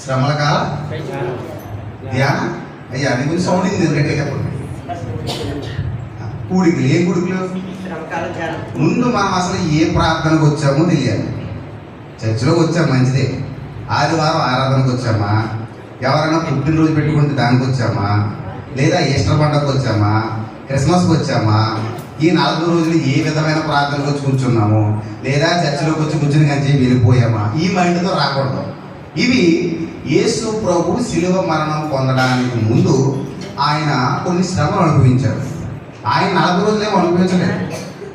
శ్రమల కాల ధ్యానం. అయ్యా అది కొంచెం సౌండ్ ఇది గట్టిగా చెప్పండి. కూడికలు ఏం కూడికలు? ముందు మనం అసలు ఏ ప్రార్థనకు వచ్చామో తెలియాలి. చర్చిలోకి వచ్చాము మంచిదే, ఆదివారం ఆరాధనకు వచ్చామా, ఎవరైనా పుట్టినరోజు పెట్టుకుంటే దానికి వచ్చామా, లేదా ఈస్టర్ పండుగకు వచ్చామా, క్రిస్మస్కి వచ్చామా, ఈ 40 రోజులు ఏ విధమైన ప్రార్థనకు వచ్చి కూర్చున్నాము, లేదా చర్చిలోకి వచ్చి కూర్చుని కానీ వెళ్ళిపోయామా, ఈ మైండ్తో రాకూడదు. ఇవి యేసు ప్రభు శిలువ మరణం పొందడానికి ముందు ఆయన కొన్ని శ్రమలు అనుభవించారు. ఆయన 40 రోజులు ఏమో అనుభవించలేదు.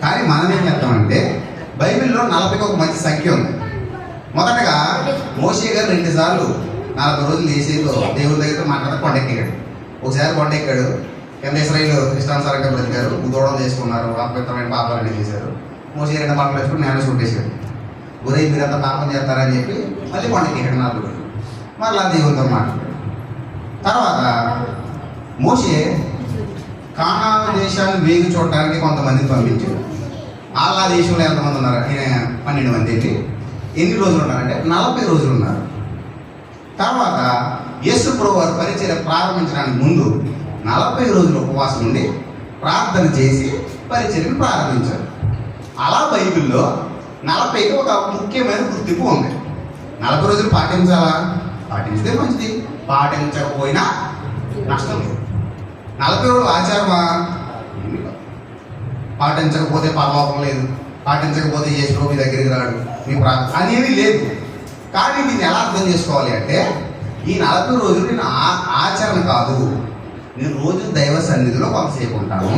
కానీ మనం ఏం చేస్తామంటే బైబిల్లో 40కి ఒక మంచి సంఖ్య ఉంది. మొదటగా మోషే గారు 2 సార్లు 40 రోజులు వేసేదో దేవుడి దగ్గర మాట్లాడితే కొండెక్కాడు. ఒకసారి కొండెక్కాడు, కింద ఇశ్రాయేలు ఇష్టానుసారంగా బ్రతికారు, దూడలు చేసుకున్నారు, అపవిత్రమైన పాపాలన్నీ చేశారు. మోషే 2 పాపలు వేసుకుని నేల చుట్టేశాడు. గురై మీరంతా పాపం చేస్తారని చెప్పి మళ్ళీ కొండెక్కాడు 4 రోజులు. మరలా దేవుడితో మాట్లాడాడు. తర్వాత మోషే కానాను దేశాన్ని వేగి చూడటానికి కొంతమందిని పంపించాడు. ఆ దేశంలో ఎంతమంది ఉన్నారు? 12 మంది వెళ్ళి ఎన్ని రోజులు ఉన్నారంటే 40 రోజులు ఉన్నారు. తర్వాత యేసు ప్రభు వారు పరిచర్య ప్రారంభించడానికి ముందు 40 రోజులు ఉపవాసం ఉండి ప్రార్థన చేసి పరిచర్యను ప్రారంభించారు. అలా బైబిల్లో 40కి ఒక ముఖ్యమైన గుర్తింపు ఉంది. 40 రోజులు పాటించాలా? పాటించితే మంచిది, పాటించకపోయినా నష్టం లేదు. 40 రోజులు ఆచారమా? పాటించకపోతే పరలోకం లేదు, పాటించకపోతే యేసు ప్రభు మీ దగ్గరికి రాడు, మీ ప్రార్థన అనేది లేదు. కానీ దీన్ని ఎలా అర్థం చేసుకోవాలి అంటే ఈ 40 రోజులు నేను ఆచరణ కాదు, నేను రోజు దైవ సన్నిధిలో కొంతసేపు ఉంటాను,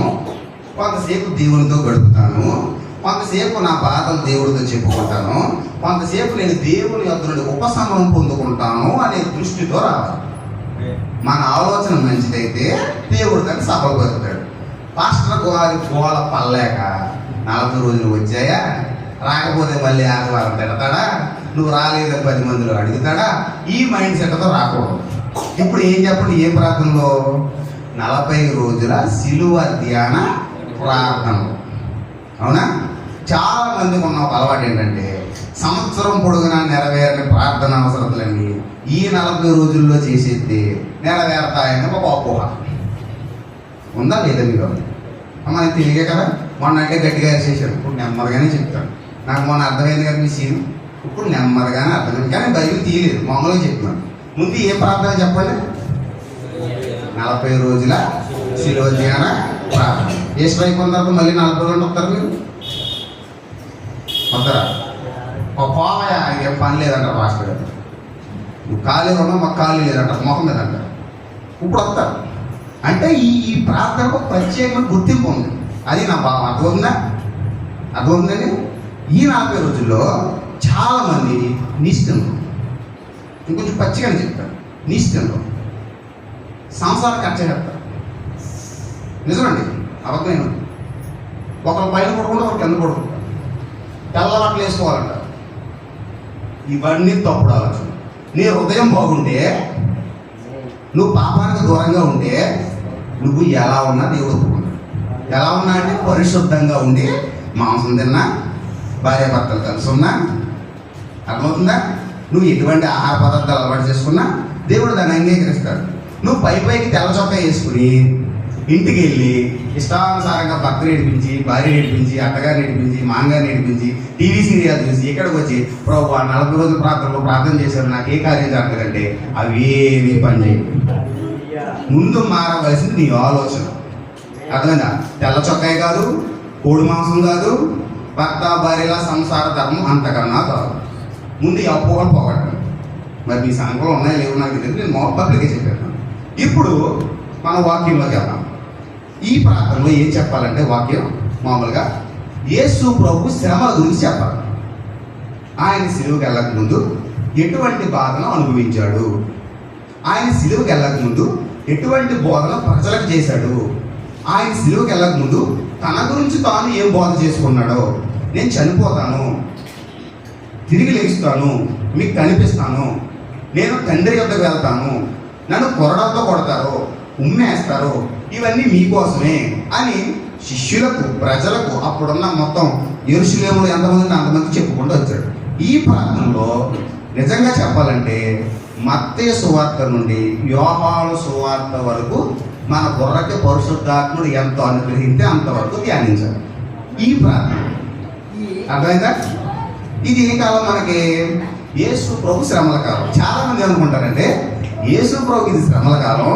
కొంతసేపు దేవునితో గడుపుతాను, కొంతసేపు నా బాధలు దేవుడితో చెప్పుకుంటాను, కొంతసేపు నేను దేవుని యొద్ద నుండి ఉపశమనం పొందుకుంటాను అనే దృష్టితో రావాలి. మన ఆలోచన మంచిదైతే దేవుడు దాన్ని సఫలపరుస్తాడు. పాస్టర్ గారి గోల పల్లేక 40 రోజులు వచ్చాయా, రాకపోతే మళ్ళీ ఆదివారం తిడతాడా, నువ్వు రాలేదని 10 మందిలో అడుగుతాడా, ఈ మైండ్ సెట్తో రాకూడదు. ఇప్పుడు ఏం చెప్పండి, ఏ ప్రార్థనలో? 40 రోజుల శిలువ ధ్యాన ప్రార్థనలు. అవునా? చాలా మందికి ఉన్న ఒక అలవాటు ఏంటంటే సంవత్సరం పొడుగునా నెరవేరని ప్రార్థన అవసరతలన్నీ ఈ 40 రోజుల్లో చేసేది నెరవేరతాయని ఒక అపోహ ఉందా లేదా? మీరు మనకి తెలియకే కదా. మొన్న అంటే గట్టిగా చేశారు, ఇప్పుడు నెమ్మదిగానే చెప్తాను. నాకు మొన్న అర్థమైంది కదా మీ సీన్, ఇప్పుడు నెమ్మదిగానే అర్థమైంది. కానీ బైబిల్ తీయలేదు, మామూలుగా చెప్తున్నాను. ముందు ఏ ప్రార్థన చెప్పండి? 40 రోజుల శిలువ ధ్యాన ప్రార్థన. ఏ స్ట్రైక్ పొందారు? మళ్ళీ 40 రోజులు వస్తారు మీరు వస్తారా? పోవాయా, ఏం పని లేదంటారు మాస్టర్ గారు. నువ్వు ఖాళీ ఉన్నా మాకు ఖాళీ లేదంటారు, మొహం మీద అంటారు. ఇప్పుడు వస్తారు అంటే ఈ ప్రార్థనకు ప్రత్యేకమైన గుర్తింపు ఉంది. అది నా భావం. అర్థమవుతుందా? అర్థమవుతుందండి. ఈ 40 రోజుల్లో చాలామంది నిష్ఠంలో, ఇంకొంచెం పచ్చిగానే చెప్తారు, నిష్ఠంలో సంసారం ఖర్చు చేస్తారు. నిజమండి, అబద్ధమైన ఒకరు పైన పడుకుంటే ఒకరు కింద పడుకుంటారు, తెల్ల బట్టలు వేసుకోవాలంటారు. ఇవన్నీ తప్పుడు ఆలోచన. నీ హృదయం బాగుంటే, నువ్వు పాపానికి దూరంగా ఉంటే నువ్వు ఎలా ఉన్నా దేవుడు ఒప్పుకుంటాడు. ఎలా ఉన్నా అంటే పరిశుద్ధంగా ఉండి మాంసం తిన్నా, భార్యాభర్తలు కలిసి ఉన్నా, అర్థమవుతుందా? నువ్వు ఎటువంటి ఆహార పదార్థాలు అలవాటు చేసుకున్నా దేవుడు దాన్ని అంగీకరిస్తాడు. నువ్వు పైకి తెల్ల చొక్కా వేసుకుని ఇంటికి వెళ్ళి ఇష్టానుసారంగా భర్త నేర్పించి, భార్య నేర్పించి, అత్తగారు నేర్పించి, మామగారు నేర్పించి, టీవీ సీరియల్ చూసి ఇక్కడికి వచ్చి ప్రభు 40 రోజుల ప్రార్థనలో ప్రార్థన చేశారు, నాకు ఏ కార్యం జరగదంటే అవి ఏమీ పని చేయవు. ముందు మారవలసింది నీ ఆలోచన. అర్థమైందా? తెల్ల చొక్కాయి కాదు, కోడి మాంసం కాదు, భర్త భార్యల సంసార ధర్మం అంతకన్నా కాదు. ముందు ఈ అపోహలు పోగొట్టండి. మరి మీ సంఘంలో ఉన్నాయో లేవు నాకు తెలియదు, నేను మా పబ్లిక్గా చెప్పాను. ఇప్పుడు మన వాక్యంలోకి వెళ్దాం. ఈ ప్రాంతంలో ఏం చెప్పాలంటే వాక్యం మామూలుగా యేసు ప్రభు శ్రమ గురించి చెప్పాలి. ఆయన సిలువకి వెళ్ళక ముందు ఎటువంటి బాధను అనుభవించాడు, ఆయన సిలువకి వెళ్ళక ముందు ఎటువంటి బోధన ప్రజలకు చేశాడు, ఆయన సిలువకి వెళ్ళక ముందు తన గురించి తాను ఏం బోధ చేసుకున్నాడో, నేను చనిపోతాను, తిరిగి లేస్తాను, మీకు కనిపిస్తాను, నేను తండ్రి యొద్దకు వెళ్తాను, నన్ను కొరడాలతో కొడతారు, ఉమ్మేస్తారు, ఇవన్నీ మీకోసమే అని శిష్యులకు, ప్రజలకు, అప్పుడున్న మొత్తం యెరూషలేములో ఎంతమంది అంతమంది చెప్పుకుంటూ వచ్చాడు. ఈ ప్రాంతంలో నిజంగా చెప్పాలంటే మత్తయి సువార్త నుండి యోహాను సువార్త వరకు మన బుర్రకి పరిశుద్ధాత్ముడు ఎంత అనుగ్రహింటే అంతవరకు ధ్యానించాలి ఈ ప్రార్థన. అర్థమైందా? ఇది ఏ కాలం మనకి? యేసు ప్రభు శ్రమల కాలం. చాలా మంది అనుకుంటారంటే యేసు ప్రభు ఇది శ్రమల కాలం,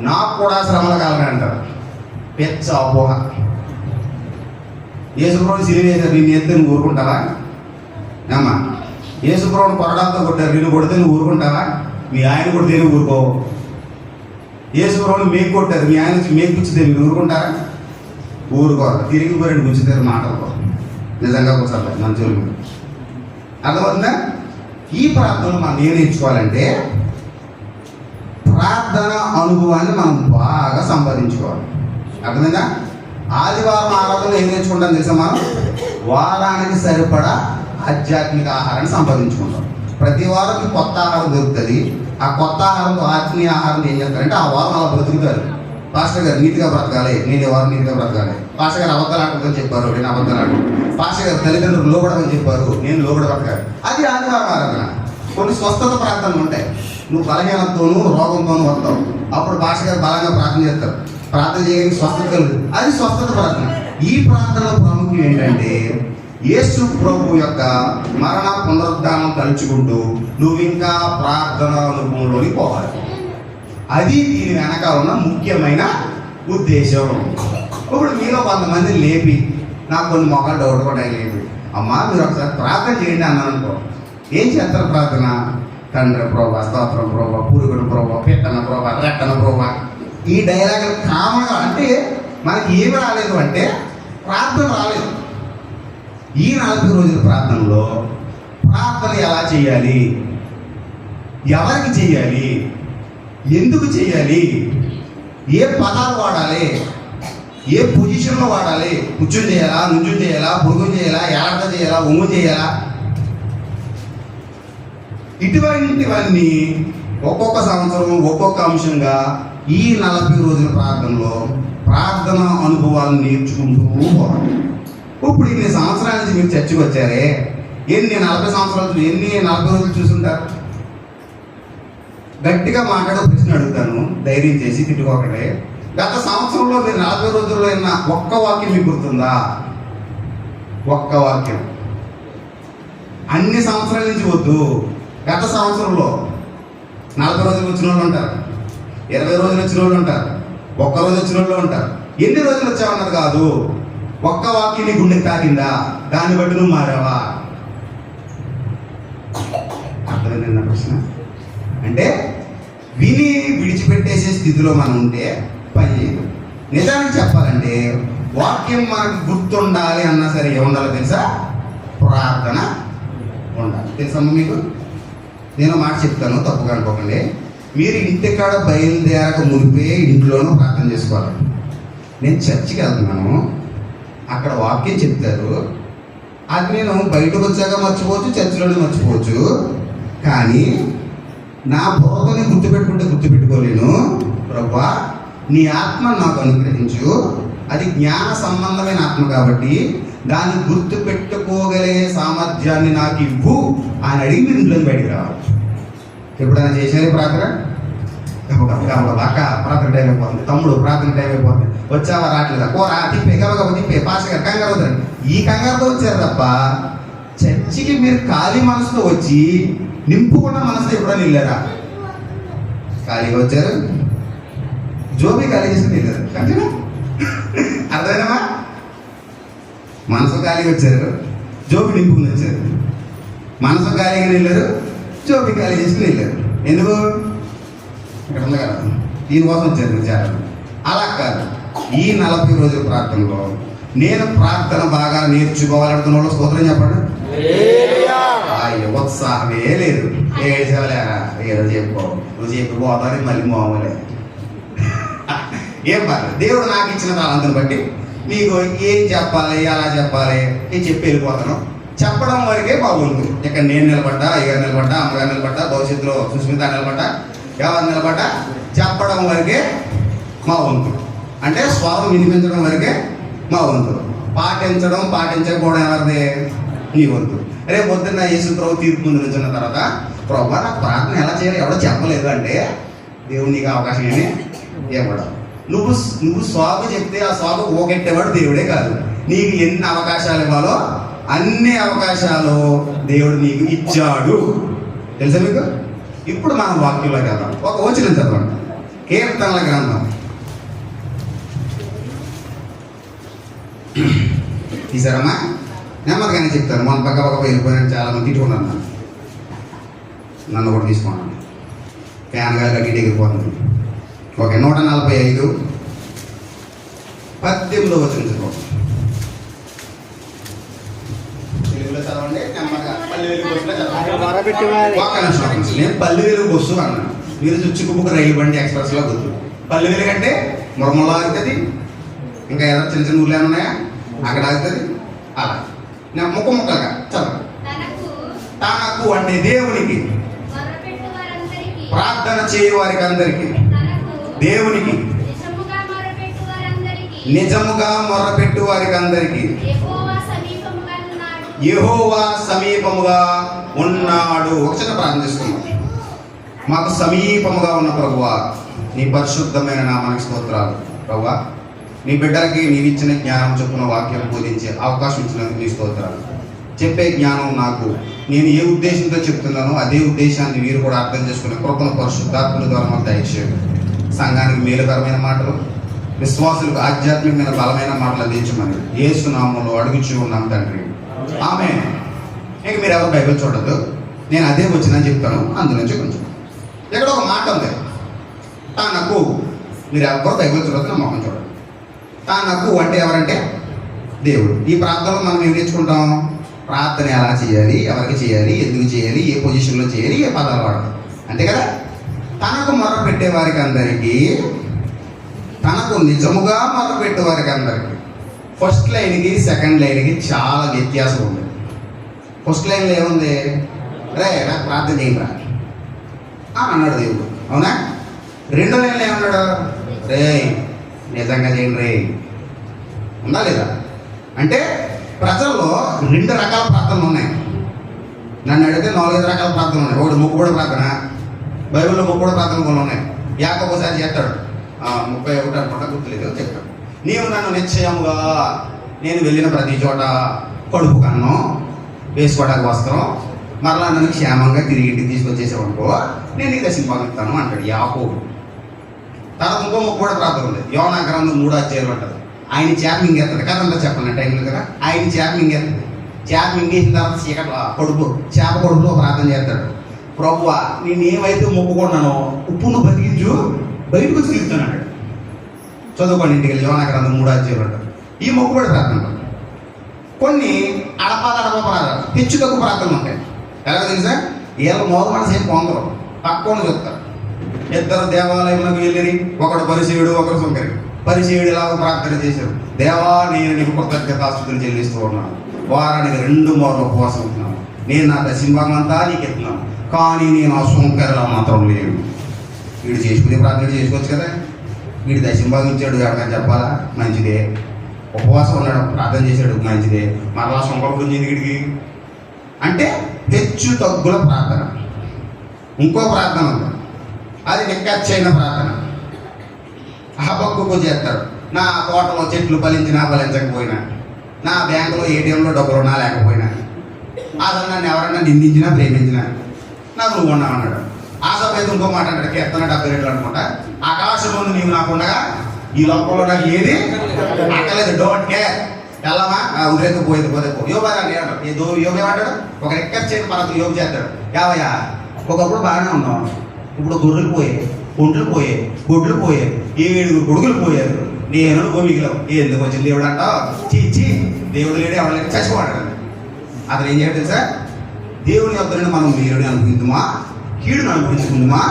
నాకు కూడా శ్రమల కాలమే అంటారు. పెద్ద అపోహ. యేసు ప్రభు సిలువ వేశారు, నిన్ను ఎత్తే నువ్వు ఊరుకుంటావా? అమ్మా, యేసు ప్రభుని కొరడాలతో కొట్టారు, నిన్ను కొడితే నువ్వు ఊరుకుంటావా? మీ ఆయన కొడితే నువ్వు ఊరుకో. యేసు ప్రభుని మేకు కొట్టారు, మీ ఆయన మేకు గుచ్చితే మీరు ఊరుకుంటారా? ఊరుకోరు. తిరిగి పోరండి గుంచుతారు మాటలు. నిజంగా కూర్చోలేదు మంచోళ్ళు. అర్థమవుతుందా? ఈ ప్రార్థనలు మనం ఏం నేర్చుకోవాలంటే ప్రార్థన అనుభవాన్ని మనం బాగా సంపాదించుకోవాలి. అర్థమైందా? ఆదివారం ఆరాధనలో ఏం నేర్చుకుంటాం తెలుసా? మనం వారానికి సరిపడా ఆధ్యాత్మిక ఆహారాన్ని సంపాదించుకుంటాం. ప్రతి వారం కొత్త ఆహారం దొరుకుతుంది. ఆ కొత్త ఆహారంతో ఆత్మీయ ఆహారం ఏం చేస్తారంటే ఆ వారం అలా బ్రతుకుతారు. పాస్టర్ గారు నీతిగా బ్రతకాలి, నేను ఈ వారం నీతిగా బ్రతకాలి. పాస్టర్ గారు అబద్ధాలు ఆడుతుందని చెప్పారు, నేను అబద్ధాలు ఆడు. పాస్టర్ గారు తల్లిదండ్రులు లోబడమని చెప్పారు, నేను లోబడ బ్రతకాలి. అది ఆదివారం ఆరాధన. కొన్ని స్వస్థత ప్రార్థనలు ఉంటాయి. నువ్వు బలహీనతోనూ రోగంతోనూ వస్తావు, అప్పుడు పాస్టర్ గారు బలంగా ప్రార్థన చేస్తారు. ప్రార్థన చేయడానికి స్వస్థత కలుగుతుంది, అది స్వస్థత ప్రార్థన. ఈ ప్రార్థనలో ప్రాముఖ్యం ఏంటంటే యేసు ప్రభు యొక్క మరణ పునరుద్ధానం తలుచుకుంటూ నువ్వు ఇంకా ప్రార్థన అనుభవంలోకి పోవాలి. అది దీని వెనకాల ఉన్న ముఖ్యమైన ఉద్దేశం. ఇప్పుడు మీలో కొంతమంది లేపి నాకు కొన్ని మొక్కలు డౌట్ కూడా లేపి, అమ్మా మీరు ఒకసారి ప్రార్థన చేయండి అన్నాను అనుకో. ఏం చేస్తారు ప్రార్థన? తండ్రి ప్రభా, స్తోత్రం ప్రభా, పురుగుడు ప్రభా, పెట్టన ప్రభా, రెట్టన ప్రభా. ఈ డైలాగులు కామన్గా అంటే మనకి ఏమి రాలేదు అంటే ప్రార్థన రాలేదు. ఈ 40 రోజుల ప్రార్థనలో ప్రార్థన ఎలా చేయాలి, ఎవరికి చేయాలి, ఎందుకు చేయాలి, ఏ పదాలు వాడాలి, ఏ పొజిషన్లో వాడాలి, కూర్చొని చేయాలా, నుంచుని చేయాలా, పొరుగుని చేయాలా, ఎలాంటి చేయాలా, ఒంగు చేయాలా, ఇటువంటివన్నీ ఒక్కొక్క సంవత్సరం ఒక్కొక్క అంశంగా ఈ 40 రోజుల ప్రార్థనలో ప్రార్థన అనుభవాలను నేర్చుకుంటూ పోవాలి. ఇప్పుడు ఇన్ని సంవత్సరాల నుంచి మీరు చర్చకు వచ్చారే, ఎన్ని 40 సంవత్సరాలు, ఎన్ని 40 రోజులు చూసుంటారు? గట్టిగా మాట్లాడే ప్రశ్న అడుగుతాను, ధైర్యం చేసి తిట్టుకోకడే. గత సంవత్సరంలో మీరు 40 రోజుల్లో విన్న ఒక్క వాక్యం మీకు గుర్తుందా? ఒక్క వాక్యం. అన్ని సంవత్సరాల నుంచి వద్దు, గత సంవత్సరంలో 40 రోజులు వచ్చిన వాళ్ళు ఉంటారు, 20 రోజులు వచ్చిన వాళ్ళు ఉంటారు, ఒక్క రోజు వచ్చిన వాళ్ళు ఉంటారు. ఎన్ని రోజులు వచ్చావన్నది కాదు, ఒక్క వాక్యం నీ గుండెకి తాకిందా, దాన్ని బట్టి నువ్వు మారావా? అర్థమైంది ప్రశ్న? అంటే విని విడిచిపెట్టేసే స్థితిలో మనం ఉంటే పని చేయదు. నిజానికి చెప్పాలంటే వాక్యం మనకు గుర్తుండాలి అన్నా సరే ఏముండాలో తెలుసా? ప్రార్థన ఉండాలి. తెలుసమ్మా మీకు? నేను మాట చెప్తాను, తప్పుగా అనుకోకండి. మీరు ఇంటికాడ బయలుదేరక మునిపే ఇంట్లోనూ ప్రార్థన చేసుకోవాలి. నేను చర్చికి వెళ్తున్నాను, అక్కడ వాక్యం చెప్తారు, అది నేను బయటకు వచ్చాక మర్చిపోవచ్చు, చర్చిలోనే మర్చిపోవచ్చు. కానీ నా బోధని గుర్తుపెట్టుకోలేను. ప్రభా, నీ ఆత్మ నాకు అనుగ్రహించు, అది జ్ఞాన సంబంధమైన ఆత్మ కాబట్టి దాన్ని గుర్తుపెట్టుకోగలిగే సామర్థ్యాన్ని నాకు ఇవ్వు అని అడిగి మీరు ఇంట్లో బయటికి రావాలి. ఎప్పుడైనా చేసేది ప్రార్థన? అక్క ప్రార్థన టైం అయిపోతుంది, తమ్ముడు ప్రార్థన టైం అయిపోతుంది, వచ్చావా రావట్లేదా, కూర తిప్పే గబగబ తిప్పే పాస్టర్ గారు కంగారు అవుతారండి. ఈ కంగారుతో వచ్చారు తప్ప చర్చికి మీరు ఖాళీ మనసుతో వచ్చి నింపుకున్న మనసుతో ఎప్పుడైనా వెళ్ళారా? ఖాళీగా వచ్చారు, జోబీ ఖాళీ చేసుకుని వెళ్ళారు. కంటిన్యూ అర్థమైనమా? మనసు ఖాళీగా వచ్చారు, జోబీ నింపుకుని వచ్చారు. మనసు ఖాళీగా వెళ్ళారు, జోబీ ఖాళీ చేసుకుని వెళ్ళారు. ఎందుకు? ఇక్కడ ఉంది కదా, దీనికోసం వచ్చారు చాలా. అలా కాదు. ఈ 40 రోజుల ప్రార్థనలో నేను ప్రార్థన బాగా నేర్చుకోవాలనుకున్న వాళ్ళు స్తోత్రం చెప్పండి. ఉత్సాహమే లేదు, ఏడ్చలేరా, ఏదో చెప్పుకో, నువ్వు చెప్పిపోతాను మళ్ళీ మామూలే. ఏం పర్లేదు, దేవుడు నాకు ఇచ్చిన తాళంతను బట్టి మీకు ఏం చెప్పాలి, ఎలా చెప్పాలి నేను చెప్పి వెళ్ళిపోతాను. చెప్పడం వరకే బాగుంది. ఇక్కడ నేను నిలబడ్డా, అయ్యగారు నిలబడ్డా, అమ్మగారు నిలబడ్డా, భవిష్యత్తులో సుస్మిత నిలబడ్డా, ఎవరు నిలబడ్డా, చెప్పడం వరకే మా వంతు. అంటే స్వరం వినిపించడం వరకే మా వంతు. పాటించకపోవడం ఎవరిది? నీ వంతు. రేపు పొద్దున్న యేసు ప్రభు తీర్పు ముందు నుంచున్న తర్వాత ప్రభు నాకు ప్రార్థన ఎలా చేయాలి ఎవడో చెప్పలేదు అంటే దేవుడు నీకు అవకాశం ఏమి ఇవ్వడం. నువ్వు స్వాగు చెప్తే ఆ స్వాగు ఓకెట్టేవాడు దేవుడే కాదు. నీకు ఎన్ని అవకాశాలు ఇవ్వాలో అన్ని అవకాశాలు దేవుడు నీకు ఇచ్చాడు. తెలుసా మీకు? ఇప్పుడు మనం వాక్యంలోకి వెళ్దాం. ఒక వచనం చదవండి. కీర్తనల గ్రంథం తీసారమ్మా? నెమ్మదిగానే చెప్తాను. మన పక్క వెళ్ళిపోయిన చాలా మంది తిట్టుకున్నాను. నన్ను కూడా తీసుకున్నాను. ఫ్యాన్ గారు కట్టి ఎగిరిపోతుంది. ఓకే, 145 18 వచనం చదవండి. తెలుగులో చదవండి నెమ్మదిగా. పల్లి వెలుగు బస్సులో చదవండి. ఒక్క నిమిషం. నేను పల్లి వెలుగు బస్సు అన్నాను. మీరు చుచ్చుకుప్పుకు రైలు బండి ఎక్స్ప్రెస్లో గుర్తు. పల్లి వెలుగు అంటే మురమలో ఆగుతుంది. ఇంకా ఏదో చిన్న చిన్న ఊర్లు ఉన్నాయా అక్కడ ఆగుతుంది. అలా నేను ముక్కలుగా చదవండి. తనకు అంటే దేవునికి, ప్రార్థన చేయు వారికి అందరికి, దేవునికి నిజముగా మొర్రపెట్టు వారికి అందరికి యెహోవా సమీపముగా ఉన్నాడు. ఒకసారి ప్రార్థన చేసుకున్నాం. మాకు సమీపముగా ఉన్న ప్రభువా, నీ పరిశుద్ధమైన నామానికి స్తోత్రాలు. ప్రభువా, నీ బిడ్డలకి నీవిచ్చిన జ్ఞానం చొప్పున వాక్యం బోధించే అవకాశం ఇచ్చినందుకు నీ స్తోత్రాలు. చెప్పే జ్ఞానం నాకు, నేను ఏ ఉద్దేశంతో చెప్తున్నానో అదే ఉద్దేశాన్ని మీరు కూడా అర్థం చేసుకునే కృపను పరిశుద్ధాత్మల ద్వారా మాకు దయచేయండి. సంఘానికి మేలుకరమైన మాటలు, విశ్వాసులకు ఆధ్యాత్మికమైన బలమైన మాటలు అందించమని యేసు నామములో అడుగుచూ ఉన్నాం తండ్రి, ఆమేన్. ఇంక మీరు ఎవరు బైబిల్ చూడద్దు, నేను అదే వచ్చిందని చెప్తాను. అందులోంచి కొంచెం ఇక్కడ ఒక మాట ఉంది, తనకు. మీరు ఎవరు బైబిల్ చూడద్దు, నా మొహం చూడండి. తనకు అంటే ఎవరంటే దేవుడు. ఈ ప్రార్థనలో మనం ఏం నేర్చుకుంటాం? ప్రార్థన ఎలా చేయాలి, ఎవరికి చేయాలి, ఎందుకు చేయాలి, ఏ పొజిషన్లో చేయాలి, ఏ పదాలు వాడాలి, అంతే కదా. తనకు మొరపెట్టే వారికి అందరికీ, తనకు నిజముగా మొరపెట్టే వారికి అందరికీ. ఫస్ట్ లైన్కి సెకండ్ లైన్కి చాలా వ్యత్యాసం ఉంది. ఫస్ట్ లైన్లో ఏముంది? రే నాకు ప్రార్థన చేయండి రా అన్నాడు దేవుడు, అవునా? రెండో లైన్లో ఏమన్నాడు? రే నిజంగా చేయండి రే, ఉందా లేదా? అంటే ప్రజల్లో 2 రకాల ప్రార్థనలు ఉన్నాయి. నన్ను అడిగితే 4-5 రకాల ప్రార్థనలు ఉన్నాయి. ఒకటి మొక్కుబడి ప్రార్థన, బైబిల్లో మొక్కుబడి ప్రార్థన కొన్ని ఉన్నాయి. యాకోబు ఒకసారి చేస్తాడు, 31 అనుకుంటా, గుర్తులేదు, చెప్తాడు. నీవు నన్ను నిశ్చయముగా నేను వెళ్ళిన ప్రతి చోట కడుపు కన్నం, వేసుకోవడానికి వస్త్రం, మరలా నన్ను క్షేమంగా తిరిగి ఇంటికి తీసుకొచ్చేసావనుకో నేను నీకు దర్శనం ఇస్తాను అంటాడు యాకోబు. తర్వాత ఇంకో మొక్కుబడి ప్రార్థన ఉంది. యోనా గ్రంథం 3వ అధ్యాయం అంటారు. ఆయన చేప మింగేస్తుంది కదంతా, చెప్పండి టైంలో కదా. ఆయన చేప మింగేస్తుంది. చేప మింగేసిన తర్వాత చీకటి కడుపు, చేప కడుపులో ప్రార్థన చేస్తాడు. ప్రభువా, నేను ఏమైతే మొక్కుకున్నానో ఉప్పును బతికించు, బయటకు వచ్చి తిరుగుతున్నాడు. చదువుకోండి ఇంటికి వెళ్ళి. యోనా గ్రంథం 3వ అధ్యాయం అంటారు. ఈ మొక్కుబడి ప్రార్థన. కొన్ని అడప ప్రార్థన, తెచ్చుకొక ప్రార్థనలు ఉంటాయి. ఎలాగో తెలుసా? వీళ్ళ మోద మనసు ఏం పొందరు, పక్కన చెప్తారు. 2 దేవాలయంలోకి వెళ్ళి, ఒకడు పరిచయుడు, ఒకరు సుంకరి. పరిచయుడు ఇలాగ ప్రార్థన చేశారు, దేవా నేను నీకు కృతజ్ఞతాస్తుతులు చెల్లిస్తూ ఉన్నాను, వారానికి 2 మార్లు ఉపవాసం ఉంటున్నాను, నేను నా దశంభాగం అంతా నీకు ఎత్తున్నాను, కానీ నేను ఆ సుంకరిలా మాత్రం లేడు. వీడు చేసుకునే ప్రార్థన చేసుకోవచ్చు కదా. వీడు దశంభాగం ఇచ్చాడు, ఎవరికైనా చెప్పాలా? మంచిదే. ఉపవాసం ఉన్నాడు, ప్రార్థన చేశాడు, మంచిదే. మరలా సుంకర గురించి వీడికి అంటే హెచ్చు తగ్గుల ప్రార్థన. ఇంకో ప్రార్థన ఉంది, అది నిక్కచ్చైన ప్రార్థన. హబక్కుకు చేస్తాడు, నా తోటలో చెట్లు ఫలించినా ఫలించకపోయినా, నా బ్యాంకులో ఏటీఎంలో డబ్బులు ఉన్నా లేకపోయినా, అసలు నన్ను ఎవరన్నా నిందించినా ప్రేమించినా నాకు నువ్వు ఉన్నావు అన్నాడు. ఆ సభ అయితే ఇంకో మాట అంటాడు, కీర్తన 72 అనుకుంటా, ఆకాశం ముందు నీవు నాకుండగా ఈ లోకంలో నాకు ఏది అక్కలేదు, డోంట్ కేర్, వెళ్ళమా ఉదయం పోయేది పోతే యోగాన్ని ఏదో యోగ ఏమంటాడు, ఒక ఎక్కచ్చేది మనకు యోగ చేస్తాడు. యావయ్యా ఒకప్పుడు బాగానే ఉన్నాం, ఇప్పుడు గొర్రెలు పోయే, ఒంట్లు పోయే, గుడ్లు పోయే, 7 కొడుకులు పోయారు, నేను మిగిలావు, ఎందుకు వచ్చింది దేవుడు అంట. చీ దేవుడు లేడే ఎవరైనా చచ్చిపోతాడు. అతను ఏం చేయడం తెలుసా? దేవుని యొక్క మనం మేలుని అనుకుందామా, కీడును అనుకుంటుకుందామా,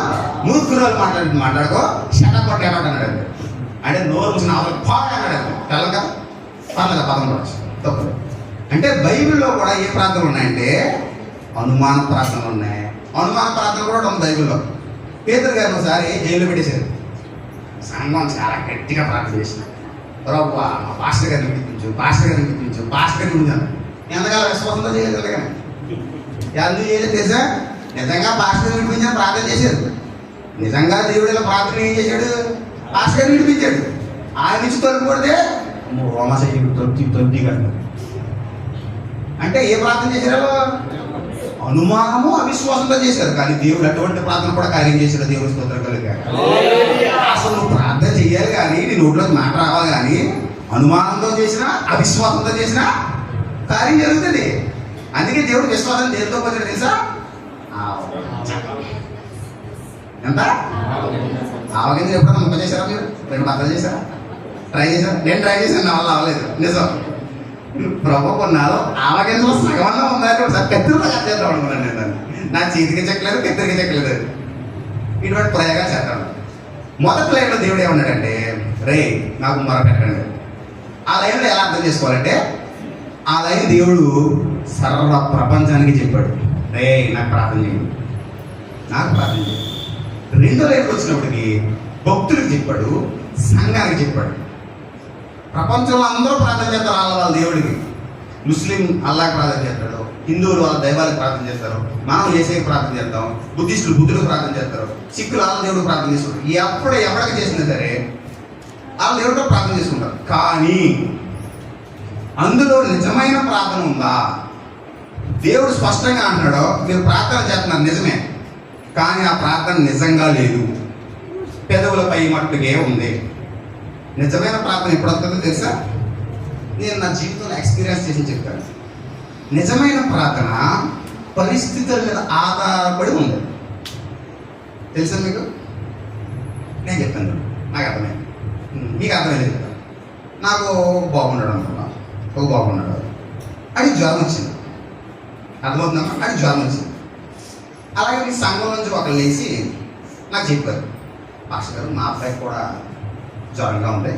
మూర్ఖురాలు మాట్లాడుకో, షటపట్టు ఏమంటున్నాడు అంటే నోరు వచ్చిన అన్నాడు. తెల్లం కదా, పర్లేదు, పదం రావచ్చు, తప్పదు. అంటే బైబిల్లో కూడా ఏ ప్రార్థనలు ఉన్నాయంటే అనుమాన ప్రార్థనలు ఉన్నాయి. అనుమాన ప్రార్థన కూడా ఉంది బైబిల్లో. పేతురు గారిని ఒకసారి జైల్లో పెట్టేశారు. సంఘం చాలా గట్టిగా ప్రార్థన చేసిన, ప్రభువా మా పాస్టర్ గారిని పిలిపించు, పాస్టర్ గారిని పిలిపించు, పాస్టర్ గారిని పిలిపించాను. ఎంతకాలం విశ్వాసంతో చేయలేదు కానీ ఎందుకు చేయలేదు తెలుసా? నిజంగా పాస్టర్ విడిపించిన ప్రార్థన చేశారు. నిజంగా దేవుడు ఇలా ప్రార్థన ఏం చేశాడు? పాస్టర్ విడిపించాడు. ఆయన నుంచి తొలగిపోతే రోమశైలి తొలగి కడతారు. అంటే ఏ ప్రార్థన చేశారు? అనుమానము అవిశ్వాసంతో చేశారు. కానీ దేవుడు అటువంటి ప్రార్థన కూడా కార్యం చేశాడు. దేవుడి స్తోత్రం కలిగారు. అసలు నువ్వు ప్రార్థన చెయ్యాలి కానీ నీ నోట్లోకి మాట రావాలి కానీ అనుమానంతో చేసినా అవిశ్వాసంతో చేసినా కార్యం జరుగుతుంది. అందుకే దేవుడు విశ్వాసం దేనితో వచ్చాడు తెలుసా? ఎంత ఆవగింజ ఎప్పుడన్నా ముక్క చేశారా? మీరు 2 బద్దలు చేశారా? ట్రై చేశారా? నేను ట్రై చేశాను, నా వల్ల అవ్వలేదు. నిజం. ప్రభు కొన్నాళ్ళు ఆవగింజలో సగమన్నా ఉందని ఒకసారి కత్తిరితో చేద్దాం అనుకున్నాను. నేను దాన్ని నా చేతికి చెక్కలేదు, కత్తిరికి చెక్కలేదు. ఇటువంటి ప్రయోగాలు చేద్దాం. మొదటి లైన్లో దేవుడు ఏమన్నాడంటే, రే నాకు మొరపెట్టండి. ఆ లైన్లో ఎలా అర్థం చేసుకోవాలంటే, ఆ లైన్ దేవుడు సర్వ ప్రపంచానికి చెప్పాడు, రే నాకు ప్రార్థన చేయండి, నాకు ప్రార్థన చేయండి. 2వ లైన్కి వచ్చినప్పటికి భక్తులకు చెప్పాడు, సంఘానికి చెప్పాడు. ప్రపంచంలో అందరూ ప్రార్థన చేస్తారు వాళ్ళ దేవుడికి. ముస్లిం అల్లాకి ప్రార్థన చేస్తాడు, హిందువులు వాళ్ళ దైవాలకు ప్రార్థన చేస్తారు, మనం ఏసైకి ప్రార్థన చేస్తాం, బుద్ధిస్టులు బుద్ధులకు ప్రార్థన చేస్తారు, సిక్కులు వాళ్ళ దేవుడికి ప్రార్థన చేసుకుంటారు. ఎప్పుడు ఎవరికి చేసినా సరే వాళ్ళ దేవుడితో ప్రార్థన చేసుకుంటారు. కానీ అందులో నిజమైన ప్రార్థన ఉందా? దేవుడు స్పష్టంగా అంటున్నాడు, మీరు ప్రార్థన చేస్తున్నారు నిజమే, కానీ ఆ ప్రార్థన నిజంగా లేదు, పెదవులపై మట్టుకే ఉంది. నిజమైన ప్రార్థన ఎప్పుడు వస్తుందో తెలుసా? నేను నా జీవితంలో ఎక్స్పీరియన్స్ చేసి చెప్తాను. నిజమైన ప్రార్థన పరిస్థితుల మీద ఆధారపడి ఉంది. తెలుసా మీకు? నేను చెప్తాను, నాకు అర్థమైంది, మీకు అర్థమైంది కదా. నాకు బాగున్నాడు అనుకున్నా, ఒక బాగున్నాడు, అది జ్వరం వచ్చింది, అర్థమవుతుందమ్మా? అది జ్వరం వచ్చింది. అలాగే మీ సంఘం నుంచి ఒకరు లేచి నాకు చెప్పారు, పాస్టర్ గారు మా అబ్బాయికి కూడా జ్వరంగా ఉంది,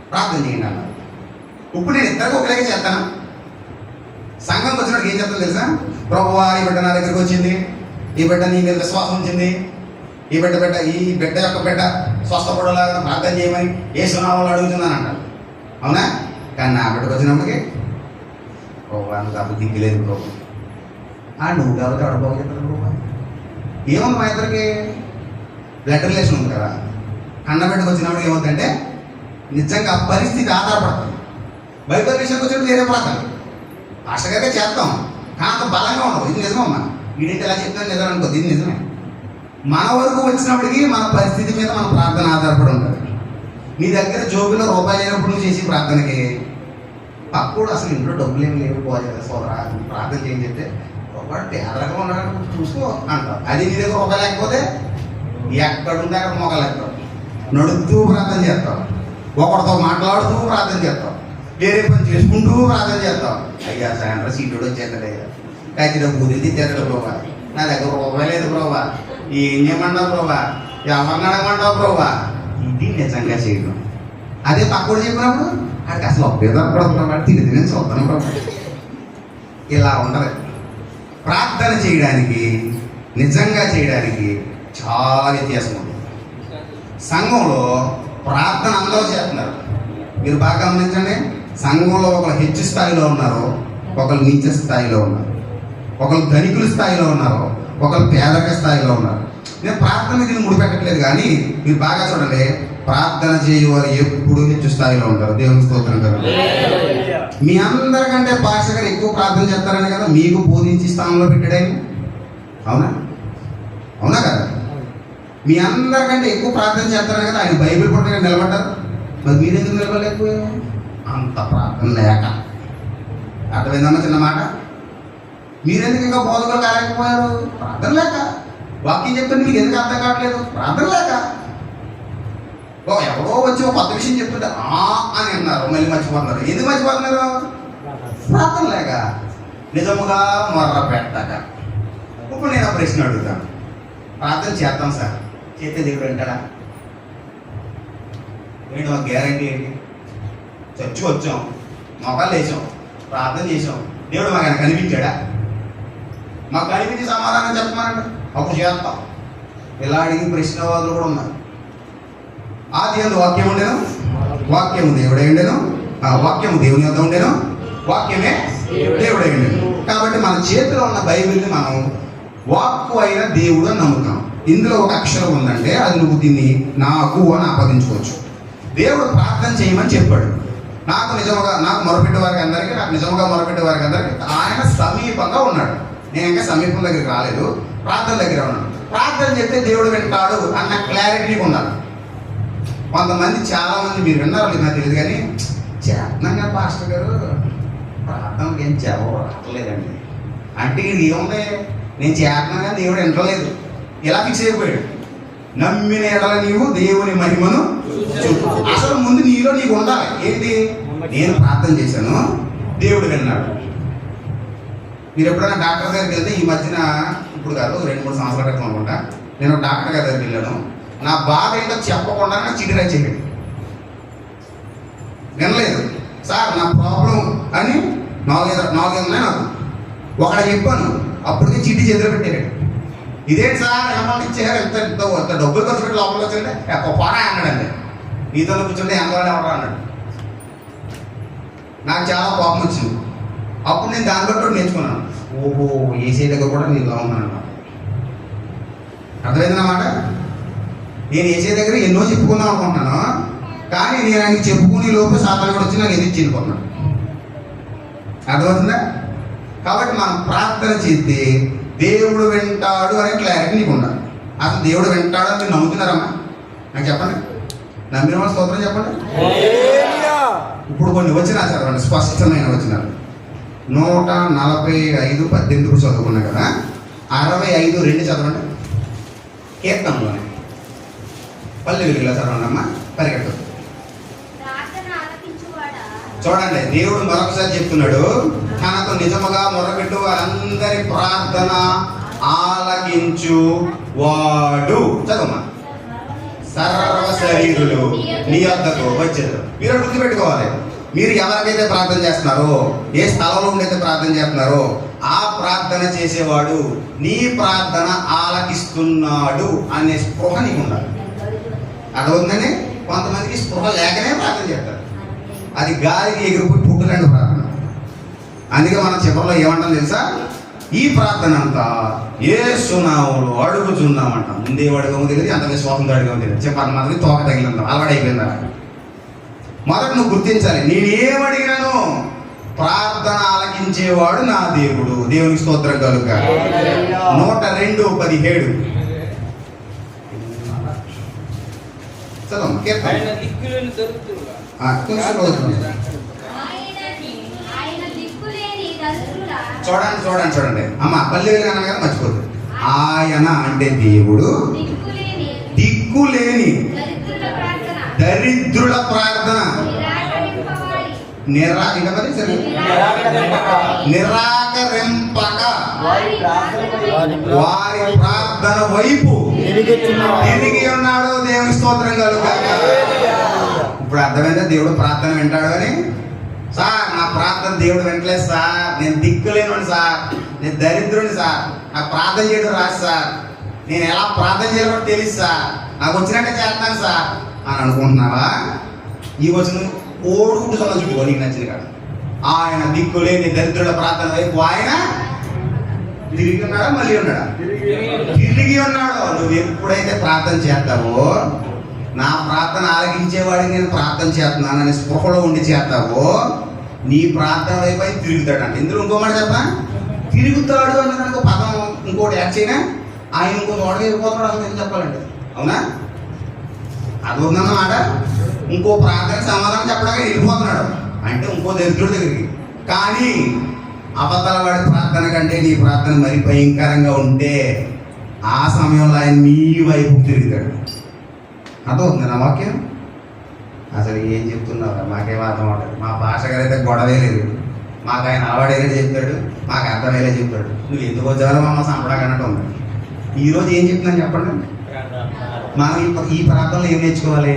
ప్రార్థన చేయండి అన్నారు. ఇప్పుడు నేను ఇద్దరికి ఒకలాగే చేస్తాను. సంఘంకి వచ్చినప్పుడు ఏం చేస్తాను తెలుసా? ప్రభువా ఈ బిడ్డ నా దగ్గరికి వచ్చింది, ఈ బిడ్డ నీ మీద విశ్వాసం ఉంచింది, ఈ బిడ్డ యొక్క బిడ్డ స్వస్థపడేలాగా ప్రార్థన చేయమని ఏ సునామాలు అడుగుతుందని అంటారు. అవునా? కానీ నా బిడ్డకు వచ్చినప్పటికీ ప్రభు అంత బుద్ధికి లేదు ప్రభు, నువ్వు కాబట్టి అడగబోదు చెప్తాను ప్రభు. ఏముంది మా ఇద్దరికి? బ్లడ్ రిలేషన్ ఉంది కదా. కన్నబిడ్డకు వచ్చినప్పుడు ఏమవుతుందంటే నిజంగా పరిస్థితి ఆధారపడుతుంది. బైబిల్ విషయానికి వచ్చినప్పుడు వేరే ప్రార్థన పాస్టర్ గారిగా చేస్తాం, కానీ అంత బలంగా ఉండవు. ఇది నిజమమ్మా, వీడింటి ఎలా చెప్తాను నిజం అనుకోద్ది, ఇది నిజమే. మన వరకు వచ్చినప్పటికీ మన పరిస్థితి మీద మన ప్రార్థన ఆధారపడి ఉంటుంది. నీ దగ్గర జోబులో రూపాయి అయినప్పుడు నువ్వు చేసి ప్రార్థనకి పక్కడు అసలు ఇంట్లో డబ్బులు ఏమి లేవు పోవాలి కదా సోదరా, ప్రార్థన చేయని చెప్తే ఒకటి పేదరకం ఉన్నాడు చూసుకో అంటావు. అది నీ దగ్గర రూపాయి లేకపోతే ఎక్కడుంటే అక్కడ మొగలేస్తావు, నడుస్తూ ప్రార్థన చేస్తావు, ఒకరితో మాట్లాడుతూ ప్రార్థన చేస్తావు, వేరే పని చేసుకుంటూ ప్రార్థన చేస్తావు. అయ్యా సాయంత్రం సీటుడు వచ్చేస్తాడు, అయ్యా ఖచ్చితంగా బూదిలు తెచ్చేస్తాడు ప్రభా, నా దగ్గర రూపాయి లేదు ప్రభా, ఏం చేయమంటావు ప్రభా, ఎవరిని అడగమంటావు ప్రభా. ఇది నిజంగా చేయడం. అదే పక్కడు చెప్పినప్పుడు అక్కడికి అసలు ఒప్పేదప్పుడు తిరిగి చూస్తాను ప్రభా. ఇలా ఉండదు. ప్రార్థన చేయడానికి నిజంగా చేయడానికి చాలా వ్యత్యాసం ఉంది. సంఘంలో ప్రార్థన అందరూ చేస్తున్నారు. మీరు బాగా గమనించండి, సంఘంలో ఒకరు హెచ్చు స్థాయిలో ఉన్నారు, ఒకరు నీచ స్థాయిలో ఉన్నారు, ఒకరు ధనికుల స్థాయిలో ఉన్నారు, ఒకరు పేదరిక స్థాయిలో ఉన్నారు. నేను ప్రార్థన దీన్ని ముడిపెట్టట్లేదు, కానీ మీరు బాగా చూడండి, ప్రార్థన చేయవారు ఎప్పుడు హెచ్చు స్థాయిలో ఉంటారు. దేవుని స్తోత్రం కదా. మీ అందరికంటే పాస్టర్ గారు ఎక్కువ ప్రార్థన చేస్తారని కదా మీకు బోధించి స్థానంలో పెట్టాడని. అవునా? అవునా కదా? మీ అందరికంటే ఎక్కువ ప్రార్థన చేస్తారని కదా ఆయన బైబిల్ పట్టుకుని నిలబడ్డారు. మరి మీరెందుకు నిలబడలేకపోయారు? అంత ప్రార్థన లేక. అర్థమైందన్న చిన్న మాట. మీరెందుకు ఇంకా బోధకులు కాలేకపోయారు? ప్రార్థన లేక. వాక్యం చెప్తుంటే మీకు ఎందుకు అర్థం కావట్లేదు? ప్రార్థన లేక. ఎవరో వచ్చి ఒక కొత్త విషయం చెప్తుంటే అని అన్నారు, మళ్ళీ మర్చిపోతున్నారు. ఎందుకు మర్చిపోతున్నారు? ప్రార్థన లేక. నిజముగా మొర్ర పెట్టక. ఇప్పుడు నేను ప్రశ్న అడుగుతాను, ప్రార్థన చేస్తాం సార్, చేస్తే దేవుడు అంటాడా? ఏంటి మాకు గ్యారంటీ ఏంటి? చర్చి వచ్చాం, మొక్కలు వేసాం, ప్రార్థన చేసాం, దేవుడు మాకు ఆయన కనిపించాడా? మాకు కనిపించి సమాధానం చెప్పమనండి, అప్పుడు చేస్తాం. ఇలా అడిగి ప్రశ్నవాదులు కూడా ఉన్నారు. ఆది యందు వాక్యం ఉండేను, వాక్యము దేవుడై ఉండేను, ఆ వాక్యము దేవుని వద్ద ఉండేను, వాక్యమే దేవుడై ఉండేను. కాబట్టి మన చేతిలో ఉన్న బైబిల్ని మనం వాక్కు అయిన దేవుడు అని నమ్ముతాం. ఇందులో ఒక అక్షరం ఉందంటే అది నువ్వు దీన్ని నాకు అని ఆపాదించుకోవచ్చు. దేవుడు ప్రార్థన చేయమని చెప్పాడు. నాకు మొరపెట్టే వారికి అందరికీ, నాకు నిజంగా మొరపెట్టే వారికి అందరికీ ఆయన సమీపంగా ఉన్నాడు. నేను ఇంకా సమీపం దగ్గరికి రాలేదు, ప్రార్థన దగ్గర ఉన్నాను. ప్రార్థన చేస్తే దేవుడు వింటాడు అన్న క్లారిటీ ఉండాలి. కొంతమంది చాలామంది మీరు విన్నారు లేదు నాకు తెలియదు కానీ, చేతనంగా పాస్టర్ గారు ప్రార్థనకి ఏం చెప్పలేదండి అంటే ఇది ఏముంది, నేను చేతనంగా దేవుడు వింటలేదు ఇలా ఫిక్స్ అయిపోయాడు. నమ్మిన ఎడల నీవు దేవుని మహిమను చూపు. అసలు ముందు నీలో నీకు ఉండాలి ఏంటి, నేను ప్రార్థన చేశాను దేవుడు విన్నాడు. మీరు ఎప్పుడైనా డాక్టర్ దగ్గరికి వెళ్తే, ఈ మధ్యన ఇప్పుడు కాదు 2-3 సంవత్సరాల క్రితం అనుకుంటా, నేను డాక్టర్ గారి దగ్గరికి వెళ్ళాను. నా బాధ ఏంటో చెప్పకుండా నాకు చిటి రాసేయండి. వినలేదు సార్ నా ప్రాబ్లం అని 4 ఉన్నాయి నాకు. ఒకడ చెప్పాను, అప్పటికే చిట్టి చేతులు పెట్టాడు. ఇదేంటి సార్ అమౌంట్ ఇచ్చారు, ఎంత డబ్బులు ఖర్చు పెట్టి లోపలికి వచ్చింటే పోరా అన్నాడండి. నీతో కూర్చుంటే ఎంతవాళ్ళు ఎవరా అన్నాడు. నాకు చాలా కోపం వచ్చింది. అప్పుడు నేను దాన్ని బట్టి నేర్చుకున్నాను, ఓహో ఏసీ దగ్గర కూడా నేను ఇలా ఉన్నాను అన్నమాట. అర్థమైందన్నమాట. నేను ఏసీ దగ్గర ఎన్నో చెప్పుకుందాం అనుకుంటున్నాను, కానీ నేను ఆయనకి చెప్పుకునే లోపు సాతాను కూడా వచ్చి నాకు ఎదిరించి వెళ్ళిపోతున్నాను. అర్థమవుతుందా. కాబట్టి మనం ప్రార్థన చేస్తే దేవుడు వింటాడు అనే క్లారిటీ నీకు ఉండాలి. అసలు దేవుడు వింటాడు అని మీరు నమ్ముతున్నారమ్మా? నాకు చెప్పండి. నమ్మిన వాళ్ళ స్తోత్రం చెప్పండి. ఇప్పుడు కొన్ని వచ్చినారు చదవండి, స్పష్టమైన వచ్చినారు. 145:18 చదువుకున్నా కదా, 65:2 చదవండి. కీర్తనలోనే పల్లె వెలుగులో చదవండి అమ్మా, పరిగెట్టదు. చూడండి, దేవుడు మరొకసారి చెప్తున్నాడు, తనకు నిజముగా మొరపెట్టు వారందరి ప్రార్థన ఆలకించు వాడు. చదవమ్మా. సర్వ శరీరులు నీ వద్దకు వచ్చేది. మీరు గుర్తుపెట్టుకోవాలి, మీరు ఎవరికైతే ప్రార్థన చేస్తున్నారో, ఏ స్థలంలో ఉండైతే ప్రార్థన చేస్తున్నారో ఆ ప్రార్థన చేసేవాడు నీ ప్రార్థన ఆలకిస్తున్నాడు అనే స్పృహ నీకు ఉండాలి. అదవుతుందని కొంతమందికి స్పృహ లేకనే ప్రార్థన చేస్తారు. అది గాలికి ఎగిరిపోయి పుట్టులండి ప్రార్థన. అందుకే మనం చివరిలో ఏమంటాం తెలుసా, ఈ ప్రార్థన అంతా యేసునామములో అడుగుచున్నామంటాం. ముందే అడగము తెలియదు, అంత విశ్వాసంతో అడగము తెలియదు. చెప్పాలి మాత్రం తోక తగిలిందాం అలవాడైపోయిందా. మొదట నువ్వు గుర్తించాలి, నేనేమడిగినాను ప్రార్థన ఆలకించేవాడు నా దేవుడు. దేవునికి స్తోత్రం కలుగుక. 102:17 చదవమ్మా. కీర్తన చూడండి అమ్మ, పల్లెలు అన్న కదా మర్చిపోతుంది. ఆయన అంటే దేవుడు దిక్కులేని దరిద్రుల ప్రార్థన నిరాకరింపక వారి ప్రార్థన వైపు తిరిగి ఉన్నాడు. దేవుని స్తోత్రం కలుగుగాక. ఇప్పుడు అర్థమైందా దేవుడు ప్రార్థన వింటాడు అని? సార్ నా ప్రార్థన దేవుడు వింటలేదు సార్, నేను దిక్కులేను సార్, నేను దరిద్రుని సార్, నాకు ప్రార్థన చేయడం రాదు సార్, నేను ఎలా ప్రార్థన చేయాలో తెలియదు సార్, నాకు వచ్చినట్టే చేస్తాను సార్ అని అనుకుంటున్నావా? ఈ వచ్చిన ఓడుకుంటూ చదువు చుట్టూ నీకు నచ్చిన కాదు. ఆయన దిక్కులేని దరిద్రుల ప్రార్థన వైపు ఆయన తిరిగి ఉన్నాడా? మళ్ళీ ఉన్నాడా? తిరిగి ఉన్నాడు. నువ్వు ఎప్పుడైతే ప్రార్థన చేస్తావో, నా ప్రార్థన ఆలకించేవాడికి నేను ప్రార్థన చేస్తున్నాను అని స్పృహలో ఉండి చేస్తావో, నీ ప్రార్థన వైపు ఆయన తిరుగుతాడంట. ఇందులో ఇంకో మాట చెప్పా, తిరుగుతాడు అన్నదానికి పదం ఇంకోటి యాడ్ చేయనా, ఆయన ఇంకో తోట వెళ్ళిపోతాడు అని నేను చెప్పాలండి. అవునా? అది ఉందన్నమాట. ఇంకో ప్రార్థనకి సమాధానం చెప్పడానికి వెళ్ళిపోతున్నాడు అంటే ఇంకో దరిద్రుడి దగ్గరికి. కానీ అబద్ధాల వాడి ప్రార్థన కంటే నీ ప్రార్థన మరి భయంకరంగా ఉంటే ఆ సమయంలో ఆయన నీ వైపు తిరుగుతాడు. అర్థమవుతుంది నా వాక్యం? అసలు ఏం చెప్తున్నారా? మాకేం అర్థం అవుతుంది. మా భాష గారైతే గొడవే లేదు, మాకు ఆయన అలవాడేలే చెప్తాడు, మాకు అర్థమయ్యేలా చెప్తాడు. నువ్వు ఎందుకు వచ్చారో మా సంపడాకన్నట్టు ఉంది. ఈరోజు ఏం చెప్తున్నాను చెప్పండి. మనం ఈ ప్రార్థనలో ఏం నేర్చుకోవాలి?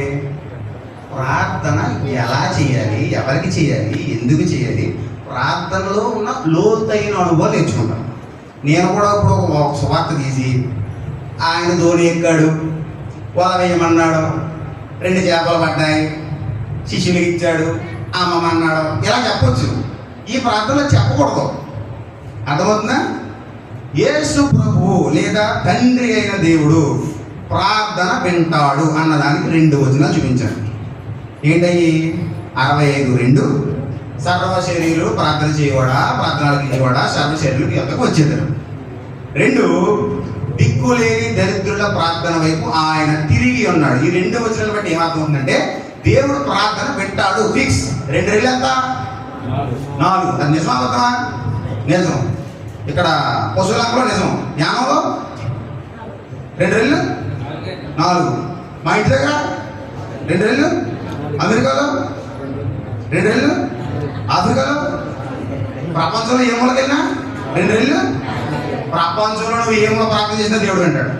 ప్రార్థన ఎలా చేయాలి, ఎవరికి చేయాలి, ఎందుకు చేయాలి, ప్రార్థనలో ఉన్న లోతైన అనుభవాలు నేర్చుకుంటాను. నేను కూడా ఇప్పుడు ఒక సువార్త తీసి ఆయన ధోని ఎక్కాడు, వల వేయమన్నాడు, 2 చేపలు పడ్డాయి, శిష్యులకు ఇచ్చాడు, అమ్మమన్నాడు, ఇలా చెప్పొచ్చు. ఈ ప్రార్థనలో చెప్పకూడదు. అర్థమవుతుందా? యేసు ప్రభువు లేదా తండ్రి అయిన దేవుడు ప్రార్థన వింటాడు అన్నదానికి 2 వచనాలు చూపించాను. ఏంటయ్యి? 65:2 సర్వ శరీరులు ప్రార్థన చేయవాడా, ప్రార్థనలకు ఇచ్చేవాడా, సర్వ శరీరులు ఎంతకు వచ్చేదారు. 2 దిక్కులేని దరిద్రుల ప్రార్థన వైపు ఆయన తిరిగి ఉన్నాడు. ఈ 2 వచనాలు బట్టి ఏమర్థమవుతుందంటే దేవుడు ప్రార్థన వింటాడు. ఫిక్స్. 2 రెళ్ళు ఎంత? 4. అది నిజమా అబద్ధమా? నిజం. ఇక్కడ పశువులంలో నిజం. జ్ఞానంలో 2 రెళ్ళు 4. మా ఇంటి దగ్గర 2 రెళ్ళు, అమెరికాలో 2 రెళ్ళు, ఆఫ్రికాలో, ప్రపంచంలో ఏ మూలకెళ్ళినా 2 రెళ్ళు. ప్రపంచంలో నువ్వు ఏ మూల ప్రార్థన చేసినా దేవుడు అంటాడు.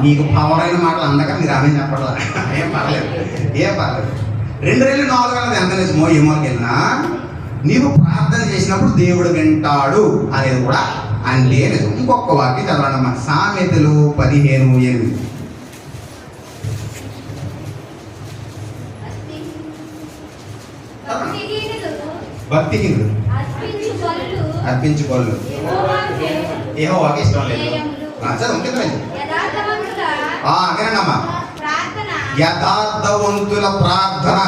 నీకు పవర్ అయిన మాటలు అందక మీరు ఆమె చెప్పట్లా. ఏం పర్లేదు. 2 రెళ్ళు 4 అన్నది ఎంత నిజమో ఏ మూలకెళ్ళినా నీవు ప్రార్థన చేసినప్పుడు దేవుడు వింటాడు అనేది కూడా అంతే నిజం. ఇంకొక వాక్యం చదవండి అమ్మా. సామెతలు 15:8. భక్తిహీనుడు అర్పించుకోళ్ళు యెహోవాకి ఇష్టం లేదు. వినండమ్మా. యథార్థవంతుల ప్రార్థన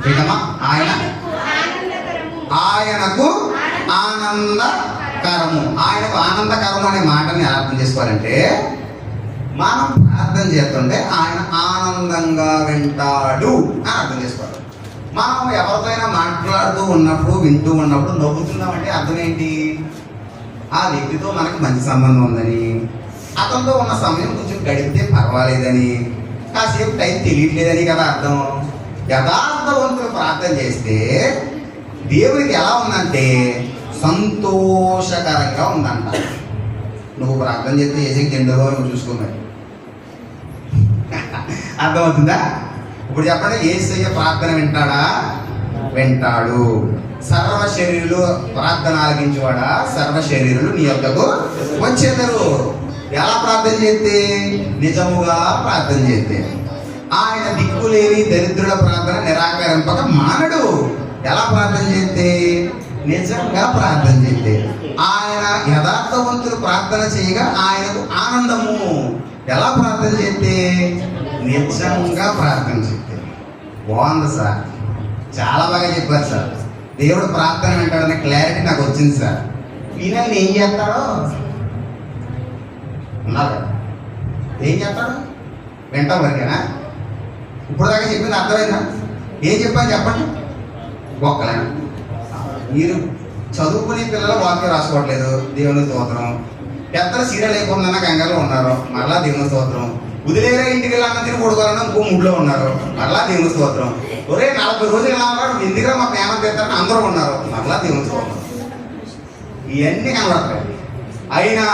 ఏంటమ్మా? ఆయనకు ఆనందకరము. ఆయనకు ఆనందకరము అనే మాటని అర్థం చేసుకోవాలంటే మనం ప్రార్థన చేస్తుంటే ఆయన ఆనందంగా వింటాడు అని అర్థం చేసుకోవాలి. మనం ఎవరితోనైనా మాట్లాడుతూ ఉన్నప్పుడు, వింటూ ఉన్నప్పుడు నవ్వుతున్నామంటే అర్థం ఏంటి? ఆ వ్యక్తితో మనకి మంచి సంబంధం ఉందని, అతనితో ఉన్న సమయం కొంచెం గడిపితే పర్వాలేదని, కాసేపు టైం తెలియట్లేదని కదా అర్థం. యథార్థవంతులు ప్రార్థన చేస్తే దేవుడికి ఎలా ఉందంటే సంతోషకరంగా ఉందంట. నువ్వు ప్రార్థన చేస్తే ఏసీ తిండో నువ్వు చూసుకున్నావు. అర్థమవుతుందా? ఇప్పుడు చెప్పండి, యేసయ్య ప్రార్థన వింటాడా? వింటాడు. సర్వ శరీరులు ప్రార్థన ఆలకించేవాడా? సర్వ శరీరులు నీ యొక్కకు వచ్చేదరు. ఎలా ప్రార్థన చేస్తే? నిజముగా ప్రార్థన చేస్తే. ఆయన దిక్కులేని దరిద్రుల ప్రార్థన నిరాకరింపక మానడు. ఎలా ప్రార్థన చేస్తే? నిజంగా ప్రార్థన చేస్తే. ఆయన యథార్థవంతులు ప్రార్థన చేయగా ఆయనకు ఆనందము. ఎలా ప్రార్థన చేస్తే? నిజంగా ప్రార్థన చేస్తే. బాగుంది సార్, చాలా బాగా చెప్పారు సార్. దేవుడు ప్రార్థన వింటాడనే క్లారిటీ నాకు వచ్చింది సార్. ఈయన ఏం చేస్తాడో ఉన్నారు. ఏం చేస్తాడు? వింటాం వరకేనా? ఇప్పుడు దాకా చెప్పింది అర్థమైందా? ఏం చెప్పాను చెప్పండి. ఒక్కలేనా? మీరు చదువుకునే పిల్లలు వాక్యం రాసుకోవట్లేదు. దేవుని స్తోత్రం. పెద్దలు సీరియల్ అయిపోతుందన్న కంగారులో ఉన్నారు. మరలా దేవుని స్తోత్రం. వదిలేరా ఇంటికి వెళ్ళి అన్న తిని కొడుకోవాలన్నా ఇంకో ముడ్లో ఉన్నారు. మరలా దేవుని స్తోత్రం. ఒరే 40 రోజులు ఎలా ఉన్నాడు, ఎందుకురా మా ప్రేమ తీర్థాన్ని అందరూ ఉన్నారు. మరలా దేవుని స్తోత్రం. ఇవన్నీ కనబడతాయి. అయినా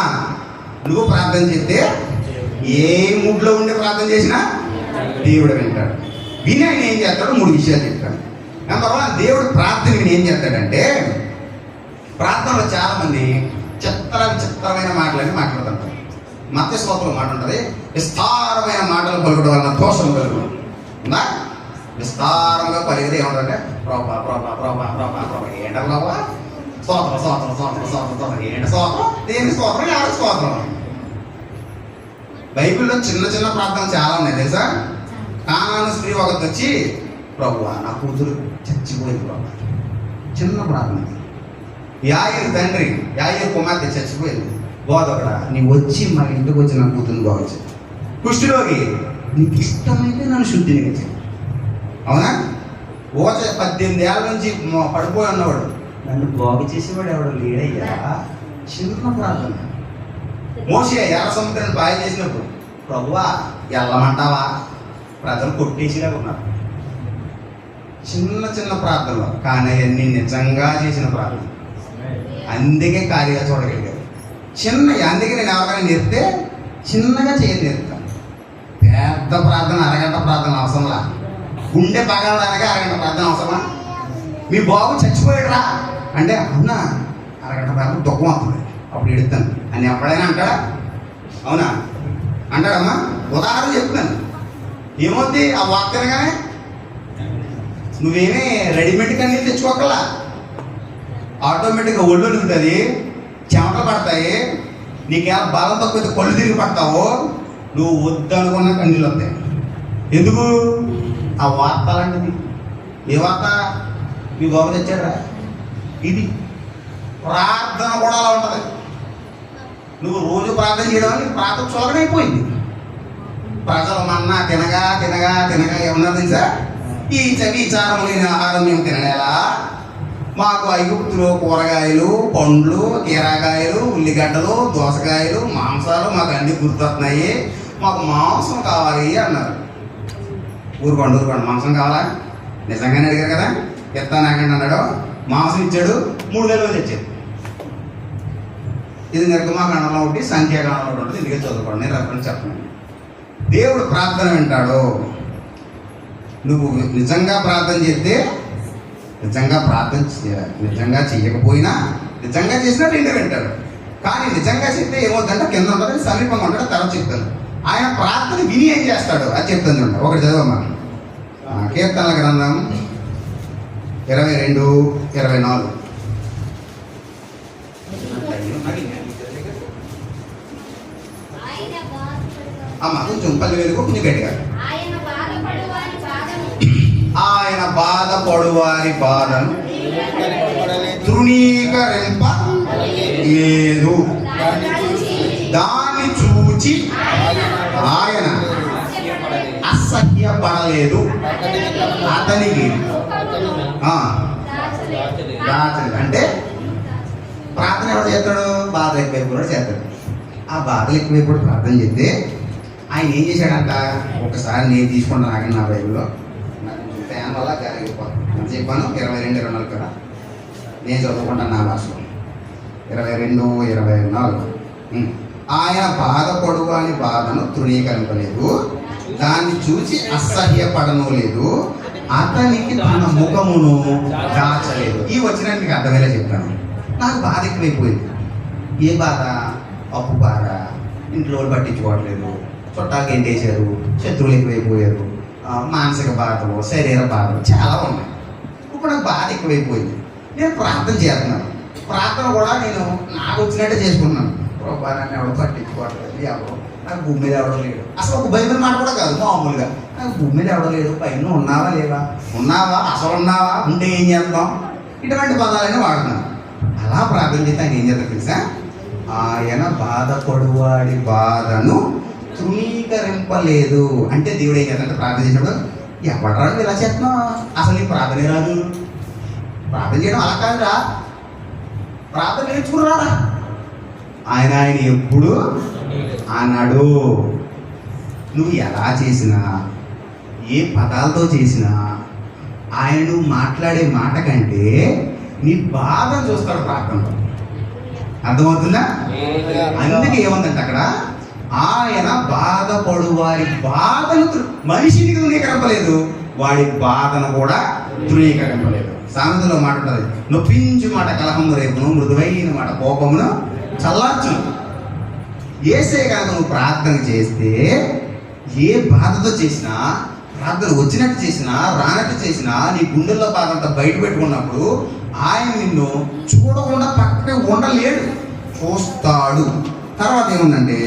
నువ్వు ప్రార్థన చేస్తే ఏ మూడ్లో ఉండి ప్రార్థన చేసినా దేవుడు వింటాడు. విని ఆయన ఏం చేస్తాడు? 3 విషయాలు చెప్తాడు. నెంబర్ 1, దేవుడు ప్రార్థన విని ఏం చేస్తాడంటే, ప్రార్థనలో చాలా మంది చిత్రమైన మాటలని మాట్లాడుతుంటారు. మత్తయి స్తోత్రం మాట ఉంటుంది, విస్తారమైన మాటలు పలుకడం వలన దోషం కలుగుతుందా? విస్తారంగా పలికితే ఏమంటే ప్రభా ప్రభా ప్రభా ప్రభా ప్రభా ఏంట ప్రభా స్తోత్రం స్తోత్రం స్తోత్రం స్తోత్రం స్తోత్రం ఏంటి స్తోత్రం? దేని స్తోత్రం? ఎవరి స్తోత్రం? బైబిల్లో చిన్న చిన్న ప్రార్థనలు చాలా ఉన్నాయి తెలుసా. కానాను స్త్రీ ఒకటి వచ్చి, ప్రభువా నా కూతురు చచ్చిపోయింది ప్రభా. చిన్న ప్రార్థన. యాయిరు తండ్రి, యాయిరు కుమార్తె చచ్చిపోయింది. బోధకుడా నీవు వచ్చి మా ఇంటికి వచ్చి నా కూతురుని బాగొచ్చు. కుష్ఠరోగి, నీకు ఇష్టమైతే నన్ను శుద్ధిని చేయి. అవునా? 18 ఏళ్ళ నుంచి పడిపోయి ఉన్నవాడు, నన్ను బాగు చేసేవాడు ఎవడు లేడయ్యా. చిన్న ప్రార్థన. మోషే ఎర్ర సముద్రాన్ని బాగా చేసినప్పుడు, ప్రభువా వెళ్ళమంటావా? ప్రజలు కొట్టేసిలా ఉన్నారు. చిన్న చిన్న ప్రార్థనలు, కానీ అన్ని నిజంగా చేసిన ప్రార్థన. అందుకే కార్యాలు చూడగలిగారు. అందుకే నేను ఎవరికైనా నేర్పితే చిన్నగా చేయని నేర్పుతాను. పెద్ద ప్రార్థన, అరగంట ప్రార్థన అవసరంలా. గుండె పగలడానికి అరగంట ప్రార్థన అవసరమా? మీ బాబు చచ్చిపోయాడురా అంటే, అవునా అరగంట ప్రార్థన దుఃఖం అవుతుంది, అప్పుడు ఎడుతాను అని ఎప్పుడైనా అంటాడా? అవునా? అంటాడమ్మా? ఉదాహరణ చెప్తాను. ఏమవుద్ది ఆ వాక్యనగానే? నువ్వేమీ రెడీమేడ్ కన్నీ తెచ్చుకోకలా. ఆటోమేటిక్గా ఒళ్ళు ఉంటుంది, చెమటలు పడతాయి, నీకేమైనా బలం తక్కువ కళ్ళు తిరిగి పడతావు, నువ్వు వద్దనుకున్న కన్నీళ్ళు వస్తాయి. ఎందుకు? ఆ వార్త అలాంటిది. ఏ వార్త? మీ గౌరవ తెచ్చారా? ఇది ప్రార్థన కూడా అలా ఉంటుంది. నువ్వు రోజు ప్రార్థన చేయడం వల్ల ప్రార్థన చులకనైపోయింది. ప్రజలు మన్నా తినగా తినగా తినగా ఏమన్నా తెలుసా? ఈ విచారం లేని ఆహారం మేము తిననేలా, మాకు ఐగుప్తులో కూరగాయలు, పండ్లు, కీరాకాయలు, ఉల్లిగడ్డలు, దోసకాయలు, మాంసాలు మాకు అన్ని గుర్తొస్తున్నాయి, మాకు మాంసం కావాలి అన్నారు. ఊరుకోండి మాంసం కావాలా? నిజంగానే అడిగారు కదా, ఎత్తానాగండి అన్నాడు, మాంసం ఇచ్చాడు, 3 నెలలు తెచ్చాడు. ఇది నిర్గమాకాండంలో ఒకటి, సంఖ్యాకాండంలో ఒకటి ఉంటుంది. ఇందుకే చదువుకోండి, నేను రెఫరెన్స్ చెప్పండి. దేవుడు ప్రార్థన వింటాడు. నువ్వు నిజంగా ప్రార్థన చేస్తే, నిజంగా చేయకపోయినా నిజంగా చేసినా నిండు వింటాడు. కానీ నిజంగా చెప్తే ఏమవుతుందంటే కింద ఉంటుంది, సమీపంగా ఉంటాడు. తర్వాత చెప్తాను ఆయన ప్రార్థన విని ఏం చేస్తాడు అది చెప్తాను. చూడండి, ఒకటి చదవమ్మా. కీర్తనల గ్రంథం 22:24. అమ్మా కొంచెం పల్లె వెలుగు కొంచెం గట్టిగా. ఆయన బాధపడువారి బాధను తృణీకరింప లేదు, దాన్ని చూచి ఆయన అసహ్యపడలేదు, అతనికి అంటే ప్రార్థన ఎవరు చేస్తాడు? బాధలు ఎక్కువైపు చేస్తాడు. ఆ బాధలు ఎక్కువైపు ప్రార్థన చేస్తే ఆయన ఏం చేశాడంట? ఒకసారి నేను తీసుకుంటాను ఆగండి, నా బైబిల్లో ఫ్యాన్ వల్ల జరిగిపోతుంది చెప్పాను. 22:24 కదా, నేను చదువుకుంటాను నా భాషలో. 22:24. ఆయన బాధపడు అని బాధను తృణీకరింపలేదు, దాన్ని చూసి అసహ్యపడను లేదు, అతనికి తన ముఖమును దాచలేదు. ఈ వచ్చిన మీకు అర్థమయ్యేలా చెప్తాను. నాకు బాధ ఎక్కువైపోయింది. ఏ బాధ? అప్పు బాధ, ఇంట్లో పట్టించుకోవట్లేదు, చుట్టాలకి ఎంటేశారు, శత్రువులు ఎక్కువైపోయారు, మానసిక బాధలు, శరీర బాధలు చాలా ఉన్నాయి. ఇప్పుడు నాకు బాధ ఎక్కువైపోయింది. నేను ప్రార్థన చేస్తున్నాను. ప్రార్థన కూడా నేను నాకు వచ్చినట్టే చేసుకున్నాను. ప్రభా నన్ను ఎవడో పట్టించుకోవట్లేదు, ఎవరు నాకు భూమి మీద ఎవడో లేడు. అసలు ఒక బైబిల్ మాట కూడా కాదు, మామూలుగా నాకు భూమి మీద ఎవడో లేడు, పైన ఉన్నావా లేవా, ఉన్నావా అసలు ఉన్నావా, ఉంటే ఏం చేద్దాం, ఇటువంటి పదాలనే వాడుతున్నాను. అలా ప్రార్థన చేస్తే ఆయన ఏం చేద్దాం తెలుసా? ఆయన బాధపడువాడి బాధను తృణీకరింపలేదు. అంటే దేవుడు ఏం చేద్దంటే ప్రార్థన చేసినప్పుడు ఎవడరాడు ఇలా చేస్తున్నావు, అసలు నీకు ప్రార్థనే రాదు, ప్రార్థన చేయడం అలా కాదురా, ప్రార్థన నేర్చుకున్నారా. ఆయన ఎప్పుడు అన్నాడు, నువ్వు ఎలా చేసినా, ఏ పదాలతో చేసినా, ఆయన నువ్వు మాట్లాడే మాట కంటే నీ బాధ చూస్తాడు ప్రార్థనలో. అర్థమవుతుందా? అందుకే ఏముందంటే అక్కడ ఆయన బాధపడు వారి బాధను మనిషిని తృణీకరింపలేదు, వాడి బాధను కూడా తృణీకరింపలేదు. సామెతలో మాట ఉంటుంది, నొప్పించు మాట కలహము రేపును, మృదువైన మాట కోపమును చల్లార్చును. యేసే కనుక నువ్వు ప్రార్థన చేస్తే, ఏ బాధతో చేసినా, ప్రార్థన వచ్చినట్టు చేసినా రానట్టు చేసినా, నీ గుండెల్లో బాధ అంతా బయట పెట్టుకున్నప్పుడు ఆయన నిన్ను చూడకుండా పక్కనే ఉండలేడు, చూస్తాడు. తర్వాత ఏముందంటే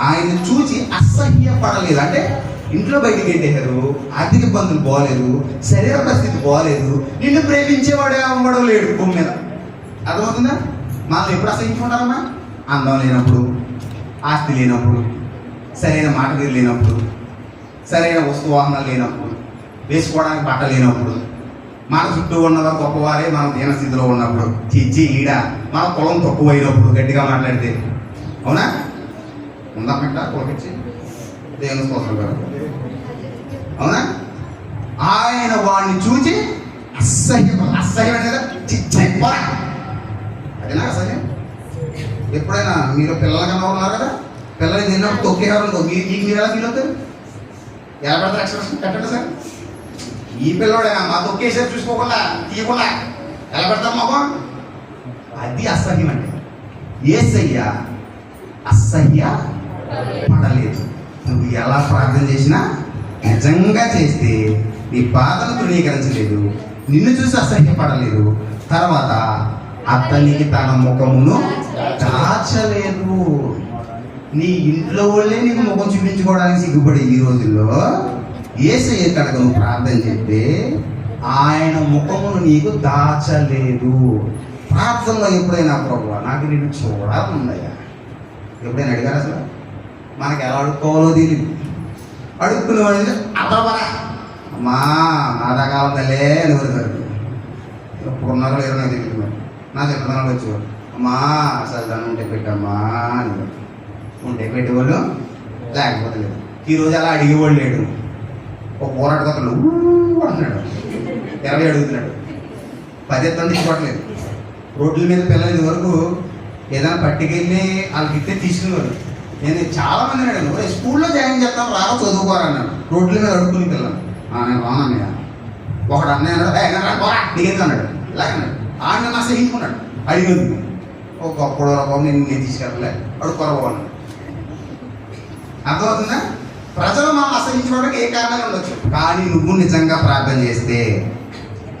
ఆయన చూసి అసహ్యపడలేదు. అంటే ఇంట్లో బయటికి ఏంటేశారు, ఆర్థిక ఇబ్బందులు పోలేదు, శరీర పరిస్థితి పోలేదు, నిన్ను ప్రేమించేవాడే అవ్వడం లేడు భూమి మీద. అర్థమవుతుందా? మనం ఎప్పుడు అసహించుకుంటారమ్మా? అందం లేనప్పుడు, ఆస్తి లేనప్పుడు, సరైన మాట తీరు లేనప్పుడు, సరైన వస్తు వాహనాలు లేనప్పుడు, వేసుకోవడానికి బట్ట లేనప్పుడు, మన చుట్టూ ఉన్నవారు గొప్పవారే మనం దీన స్థితిలో ఉన్నప్పుడు, చిచ్చి ఈడ మన కులం తక్కువైనప్పుడు, గట్టిగా మాట్లాడితే, అవునా? ఉందా పెట్ట కులకిచ్చి దేవుని స్తోత్రం గారు, అవునా? ఆయన వాడిని చూచి అసహ్యం అంటే చిచ్చైపోరా, అదేనా అసహ్యం? ఎప్పుడైనా మీరు పిల్లల కన్నా ఉన్నారు కదా, పిల్లలు తిన్నప్పుడు తొక్కేవారు, మీకు మీరు ఎలా ఫీల్ అవుతారు? ఎలా పెడతారు ఎక్స్ప్రెషన్? కట్టండి సార్. ఈ పిల్లవాడైనా మా తొక్కేసారి చూసుకోకుండా తీయకుండా ఎలా పెడతాం మాకు? అది అసహ్యం. అంటే యేసయ్య అసహ్య పడలేదు. నువ్వు ఎలా ప్రార్థన చేసినా, నిజంగా చేస్తే నీ బాధను తృణీకరించలేదు, నిన్ను చూసి అసహ్యపడలేదు. తర్వాత అతనికి తన ముఖమును దాచలేదు. నీ ఇంట్లో వాళ్ళే నీకు ముఖం చూపించుకోవడానికి సిగ్గుపడి ఈ రోజుల్లో యేసయ్య కనుక నువ్వు ప్రార్థన చేస్తే ఆయన ముఖమును నీకు దాచలేదు. ప్రార్థనలో ఎప్పుడైనా ప్రభువా నాకు నేను చూడాలనుందయ్యా ఎప్పుడైనా అడిగారు? అసలు మనకి ఎలా అడుక్కోవాలో తెలియదు. అడుక్కునేవాడు అబ్బరా అమ్మా నా రకాల తల్లే అని వరుతారు. ఇప్పుడు ఉన్నారో లేదో నాకు తెలియదు. మరి నా చిన్నతనంలో వచ్చేవాడు అమ్మా అసలు దాన్ని ఉంటే పెట్టమ్మా అని ఉంటే పెట్టేవాళ్ళు లేకపోతే లేదు. ఈరోజు అలా అడిగేవాళ్ళు లేడు. ఒక పోరాటకతలు అంటున్నాడు, 20 అడుగుతున్నాడు, 10 తీసుకోవట్లేదు. రోడ్ల మీద పిల్లలు వరకు ఏదైనా పట్టుకెళ్ళి వాళ్ళకి ఇస్తే తీసుకునేవారు. నేను చాలా మంది అడిగాను స్కూల్లో జాయిన్ చేస్తాను రాగా చదువుకోరన్నాడు. రోడ్ల మీద అడుగుకుని పిల్లలు నేను రానన్నయ్య. ఒకడు అన్నయ్య అన్నాడు దిగేది అన్నాడు, ఇలాగన్నాడు. ఆయన నా సహించుకున్నాడు అడిగేది. ఒక గొప్ప బాబు నేను తీసుకెళ్ళలే అడుక్కోరబాబు అన్నాడు. అర్థమవుతుందా? ప్రజలు మనం అసహించుకోవడానికి ఏ కారణంగా ఉండొచ్చు, కానీ నువ్వు నిజంగా ప్రార్థన చేస్తే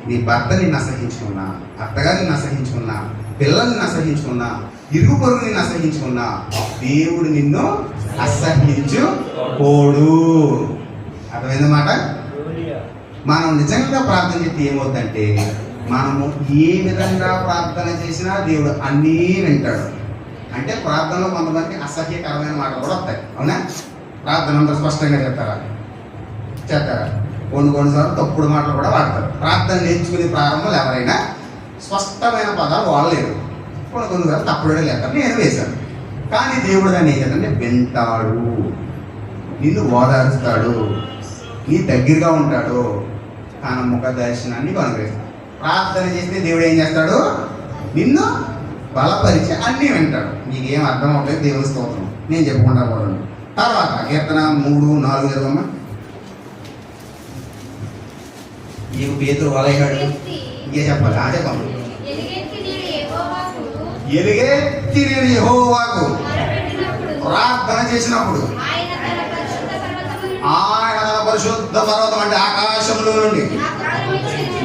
నీ భర్త నిన్ను అసహించుకున్నా, అత్తగారు నిన్ను అసహించుకున్నా, పిల్లలు నిన్ను అసహించుకున్నా, ఇరుగు పొరుగు నిన్ను అసహించుకున్నా దేవుడు నిన్ను అసహించుకోడు. అర్థమైందన్నమాట. మనం నిజంగా ప్రార్థన చేస్తే ఏమవుతుందంటే మనము ఏ విధంగా ప్రార్థన చేసినా దేవుడు అన్నీ వింటాడు. అంటే ప్రార్థనలో కొంతమందికి అసహ్యకరమైన మాటలు కూడా వస్తాయి. అవునా? ప్రార్థన అంతా స్పష్టంగా చేస్తారా? కొన్నిసార్లు తప్పుడు మాటలు కూడా వాడతారు. ప్రార్థన నేర్చుకునే ప్రారంభంలో ఎవరైనా స్పష్టమైన పదాలు వాడలేరు. కొన్నిసార్లు తప్పుడు లేక నేను వేశాను. కానీ దేవుడు దాన్ని ఏం చేద్దంటే వింటాడు, నిన్ను ఓదారుస్తాడు, నీ దగ్గరగా ఉంటాడు, తన ముఖ దర్శనాన్ని అనుగ్రహిస్తాడు. ప్రార్థన చేస్తే దేవుడు ఏం చేస్తాడు? నిన్ను బలపరిచి అన్నీ వింటాడు. నీకేం అర్థం అవుతుంది దేవుని స్తోత్రం నేను చెప్పుకుంటా పోతాను. తర్వాత కీర్తన 3:4 చదవమ్మా. నీకు పేతురు వలయ్యాడు ఇంకే చెప్పాలి. చెప్పమ్మా. ఎలుగెత్తి నేను యెహోవాకు ప్రార్థన చేసినప్పుడు ఆయన తన పరిశుద్ధ పర్వతం అంటే ఆకాశంలో నుండి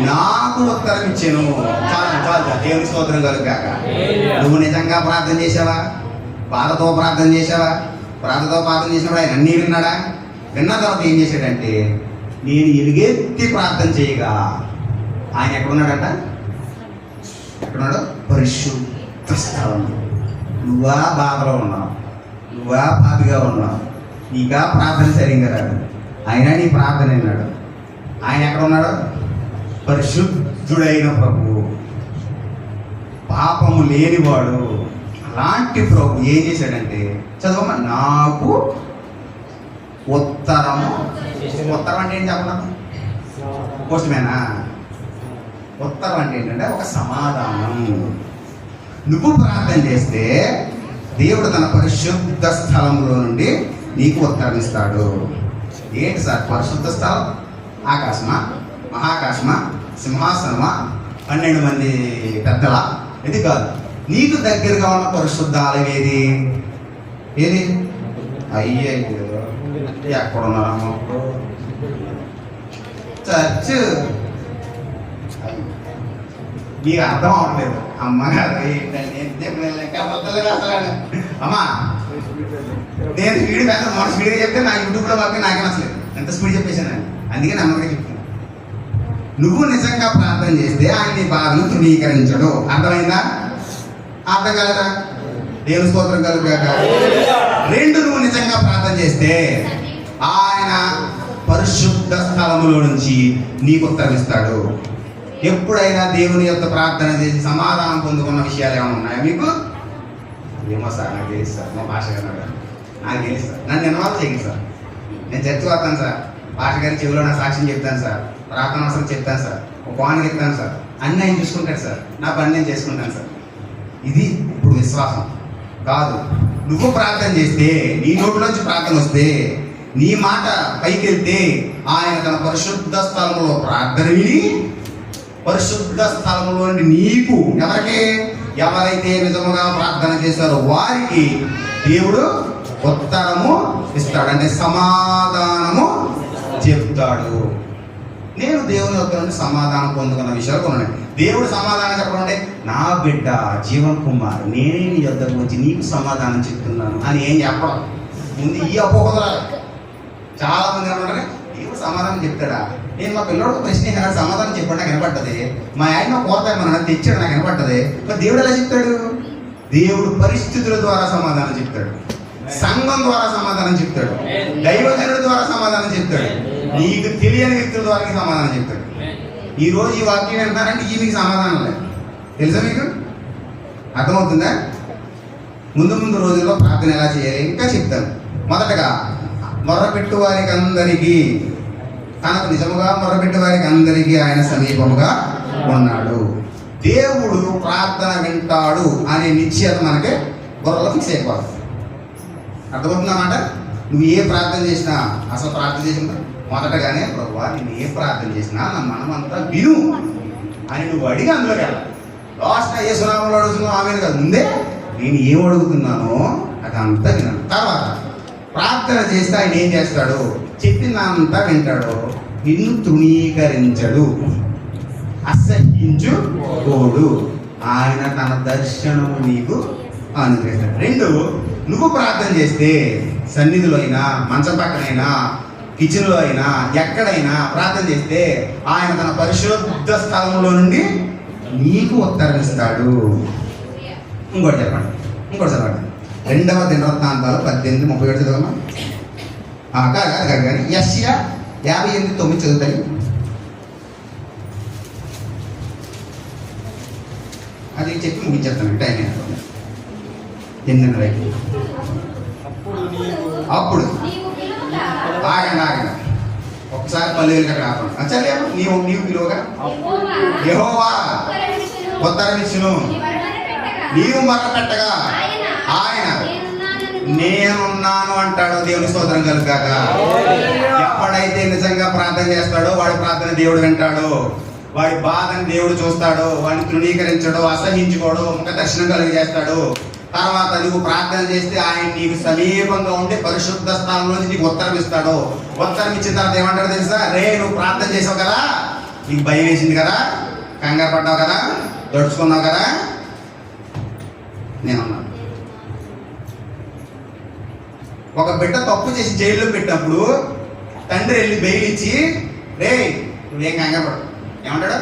నాకు ఉత్తరం ఇచ్చాను. చాలు దేవుని స్తోత్రం కలుగాక. నువ్వు నిజంగా ప్రార్థన చేసావా? బాధతో ప్రార్థన చేసావా? ప్రార్థనతో ప్రార్థన చేసినప్పుడు ఆయన అన్నీ విన్నాడా? విన్న తర్వాత ఏం చేశాడంటే నేను ఎలుగెత్తి ప్రార్థన చేయగా ఆయన ఎక్కడున్నాడంట? ఎక్కడున్నాడు? పరిశుద్ధ స్థలం. నువ్వా బాధలో ఉన్నావు, నువ్వా బాధగా ఉన్నావు, నీకా ప్రార్థన సరిగ్గా రాదు, అయినా నీ ప్రార్థన విన్నాడు. ఆయన ఎక్కడ ఉన్నాడు? పరిశుద్ధుడైన ప్రభువు, పాపము లేనివాడు. అలాంటి ప్రభు ఏం చేశాడంటే చదవమ్మా. నాకు ఉత్తరము. ఉత్తరం అంటే ఏం చెప్పనా? పోస్ట్ మ్యానా? ఉత్తరం అంటే ఏంటంటే ఒక సమాధానం. నువ్వు ప్రార్థన చేస్తే దేవుడు తన పరిశుద్ధ స్థలంలో నుండి నీకు ఉత్తరం ఇస్తాడు. ఏంటి సార్ పరిశుద్ధ స్థలం? ఆకాశమా, మహాకాశమా, సింహాసనమా, 12 మంది పెద్దల? ఇది కాదు. నీకు దగ్గరగా ఉన్న పరిశుద్ధ ఆలయం ఏది? ఏది? అయ్యో ఎక్కడున్నారమ్మా? చర్చ్. నీకు అర్థం అవట్లేదు. అమ్మగారు అమ్మా నేను స్పీడ్ పెద్ద మన స్పీడ్గా చెప్తే నా యూట్యూబ్లో వరకు నాకే నచ్చలేదు. ఎంత స్పీడ్ చెప్పేశాను. అందుకే నమ్మకం చెప్తున్నాను. నువ్వు నిజంగా ప్రార్థన చేస్తే ఆయన నీ బాధను ధృవీకరించడు. అర్థమైందా? అర్థం కలదా? దేవుని స్తోత్రం కలుగాక. 2, నువ్వు నిజంగా ప్రార్థన చేస్తే ఆయన పరిశుద్ధ స్థలములో నుంచి నీకు ఉత్తరమిస్తాడు. ఎప్పుడైనా దేవుని యొక్క ప్రార్థన చేసి సమాధానం పొందుకున్న విషయాలు ఏమైనా ఉన్నాయా మీకు? ఏమో సార్ నాకు తెలుసు సార్, మా భాష గారు నాకు తెలుసు సార్, నన్ను ఇన్వాల్వ్ చేయండి సార్, నేను చర్చ వస్తాను సార్, భాష గారి చెవిలో నా సాక్ష్యం చెప్తాను సార్, ప్రార్థన అవసరం చెప్తాను సార్, ఒక పాన్ చెప్తాను సార్, అన్నీ ఆయన చూసుకుంటాడు సార్, నా పని నేను చేసుకుంటాను సార్. ఇది ఇప్పుడు విశ్వాసం కాదు. నువ్వు ప్రార్థన చేస్తే, నీ నోట్లోంచి ప్రార్థన వస్తే, నీ మాట పైకి వెళ్తే ఆయన తన పరిశుద్ధ స్థలంలో ప్రార్థన విని పరిశుద్ధ స్థలంలో నుండి నీకు ఎవరైతే నిజముగా ప్రార్థన చేశారో వారికి దేవుడు ఉత్తరము ఇస్తాడు. అంటే సమాధానము చెప్తాడు. నేను దేవుని యొక్క నుండి సమాధానం పొందుకున్న విషయాలు కొన్నాను. దేవుడు సమాధానం చెప్పడం అంటే, నా బిడ్డ జీవన్ కుమార్, నేనే నీ యొద్దకు వచ్చి నీకు సమాధానం చెప్తున్నాను అని ఏం చెప్పడం. ముందు ఈ అపోహదరాలు చాలా మంది ఏమంటారు, దేవుడు సమాధానం చెప్తాడా? నేను మా పిల్లడికి ప్రశ్న వేసినా సమాధానం చెప్పాడు, నాకు వినపడ్డది. మా ఆయన కోరతామన్నా తెచ్చాడు, నాకు వినపడ్డది. మరి దేవుడు ఎలా చెప్తాడు? దేవుడు పరిస్థితుల ద్వారా సమాధానం చెప్తాడు, సంఘం ద్వారా సమాధానం చెప్తాడు, దైవజనుడి ద్వారా సమాధానం చెప్తాడు, నీకు తెలియని వ్యక్తుల ద్వారా సమాధానం చెప్తాడు. ఈ రోజు ఈ వాక్యం వింటారంటే ఈ మీకు సమాధానం లేదు. తెలుసా మీకు? అర్థమవుతుందా? ముందు ముందు రోజుల్లో ప్రార్థన ఎలా చేయాలి ఇంకా చెప్తాను. మొదటగా మొర్రపెట్టు వారికి అందరికీ, తనకు నిజముగా మొర్రపెట్టు వారికి అందరికీ ఆయన సమీపముగా ఉన్నాడు. దేవుడు ప్రార్థన వింటాడు అనే నిశ్చయత మనకి బుర్రలో ఫిక్స్ అయిపోవాలి. అర్థమవుతుందన్నమాట. నువ్వు ఏ ప్రార్థన చేసినా, అసలు ప్రార్థన చేసినా మొదటగానే ప్రభువా నేను ఏ ప్రార్థన చేసినా నా మనమంతా విను అని నువ్వు అడిగి అందులోకి వెళ్ళాలి. లాస్ట్ ఏ సునామంలో అడుగుతున్నావు ఆమె కాదు, ముందే నేను ఏం అడుగుతున్నానో అదంతా వినాను. తర్వాత ప్రార్థన చేస్తే ఆయన ఏం చేస్తాడు? చెప్పిందంతా వింటాడు, నిన్ను తృణీకరించడు, అసహించుకోడు, ఆయన తన దర్శనము నీకు అనుగ్రహిస్తాడు. రెండు, నువ్వు ప్రార్థన చేస్తే సన్నిధిలో అయినా, మంచం పక్కనైనా, కిచెన్లో అయినా, ఎక్కడైనా ప్రార్థన చేస్తే ఆయన తన పరిశుద్ధ స్థలంలో నుండి నీకు ఉత్తరం ఇస్తాడు. ఇంకోటి చెప్పండి. 2వ దినవృత్తాంతాలు 18:37 చదవమ్మా. కాదు కానీ యెషయా 58:9 చదువుతాయి. అది చెప్పి ముగించేస్తాను, టైం అయినా 8:30. అప్పుడు ఆగండి ఒకసారి పల్లెలు రాకుండా అచ్చలేము నీవు పిలువగా యెహోవా ఉత్తరమిచ్చును, నీవు మొర్రపెట్టగా ఆయన నేనున్నాను అంటాడు. దేవుని స్తోత్రం కలుగాక. ఎప్పుడైతే నిజంగా ప్రార్థన చేస్తాడో వాడి ప్రార్థన దేవుడు వింటాడు, వాడి బాధని దేవుడు చూస్తాడు, వాడిని తృణీకరించడు, అసహించుకోడు, ముఖ దర్శనం కలిగి చేస్తాడు. తర్వాత నువ్వు ప్రార్థన చేస్తే ఆయన నీకు సమీపంగా ఉంటే పరిశుద్ధ స్థానంలో నీకు ఉత్తరం ఇస్తాడు. ఉత్తరం ఇచ్చిన తర్వాత ఏమంటాడు తెలుసా? రే నువ్వు ప్రార్థన చేసావు కదా, నీకు భయం వేసింది కదా, కంగారు పడ్డావు కదా, దడుచుకున్నావు కదా, నేనున్నాను. ఒక బిడ్డ తప్పు చేసి జైల్లో పెట్టినప్పుడు తండ్రి వెళ్ళి బెయిల్ ఇచ్చి, రే నువ్వేం కంగారు పడు, ఏమంటాడు?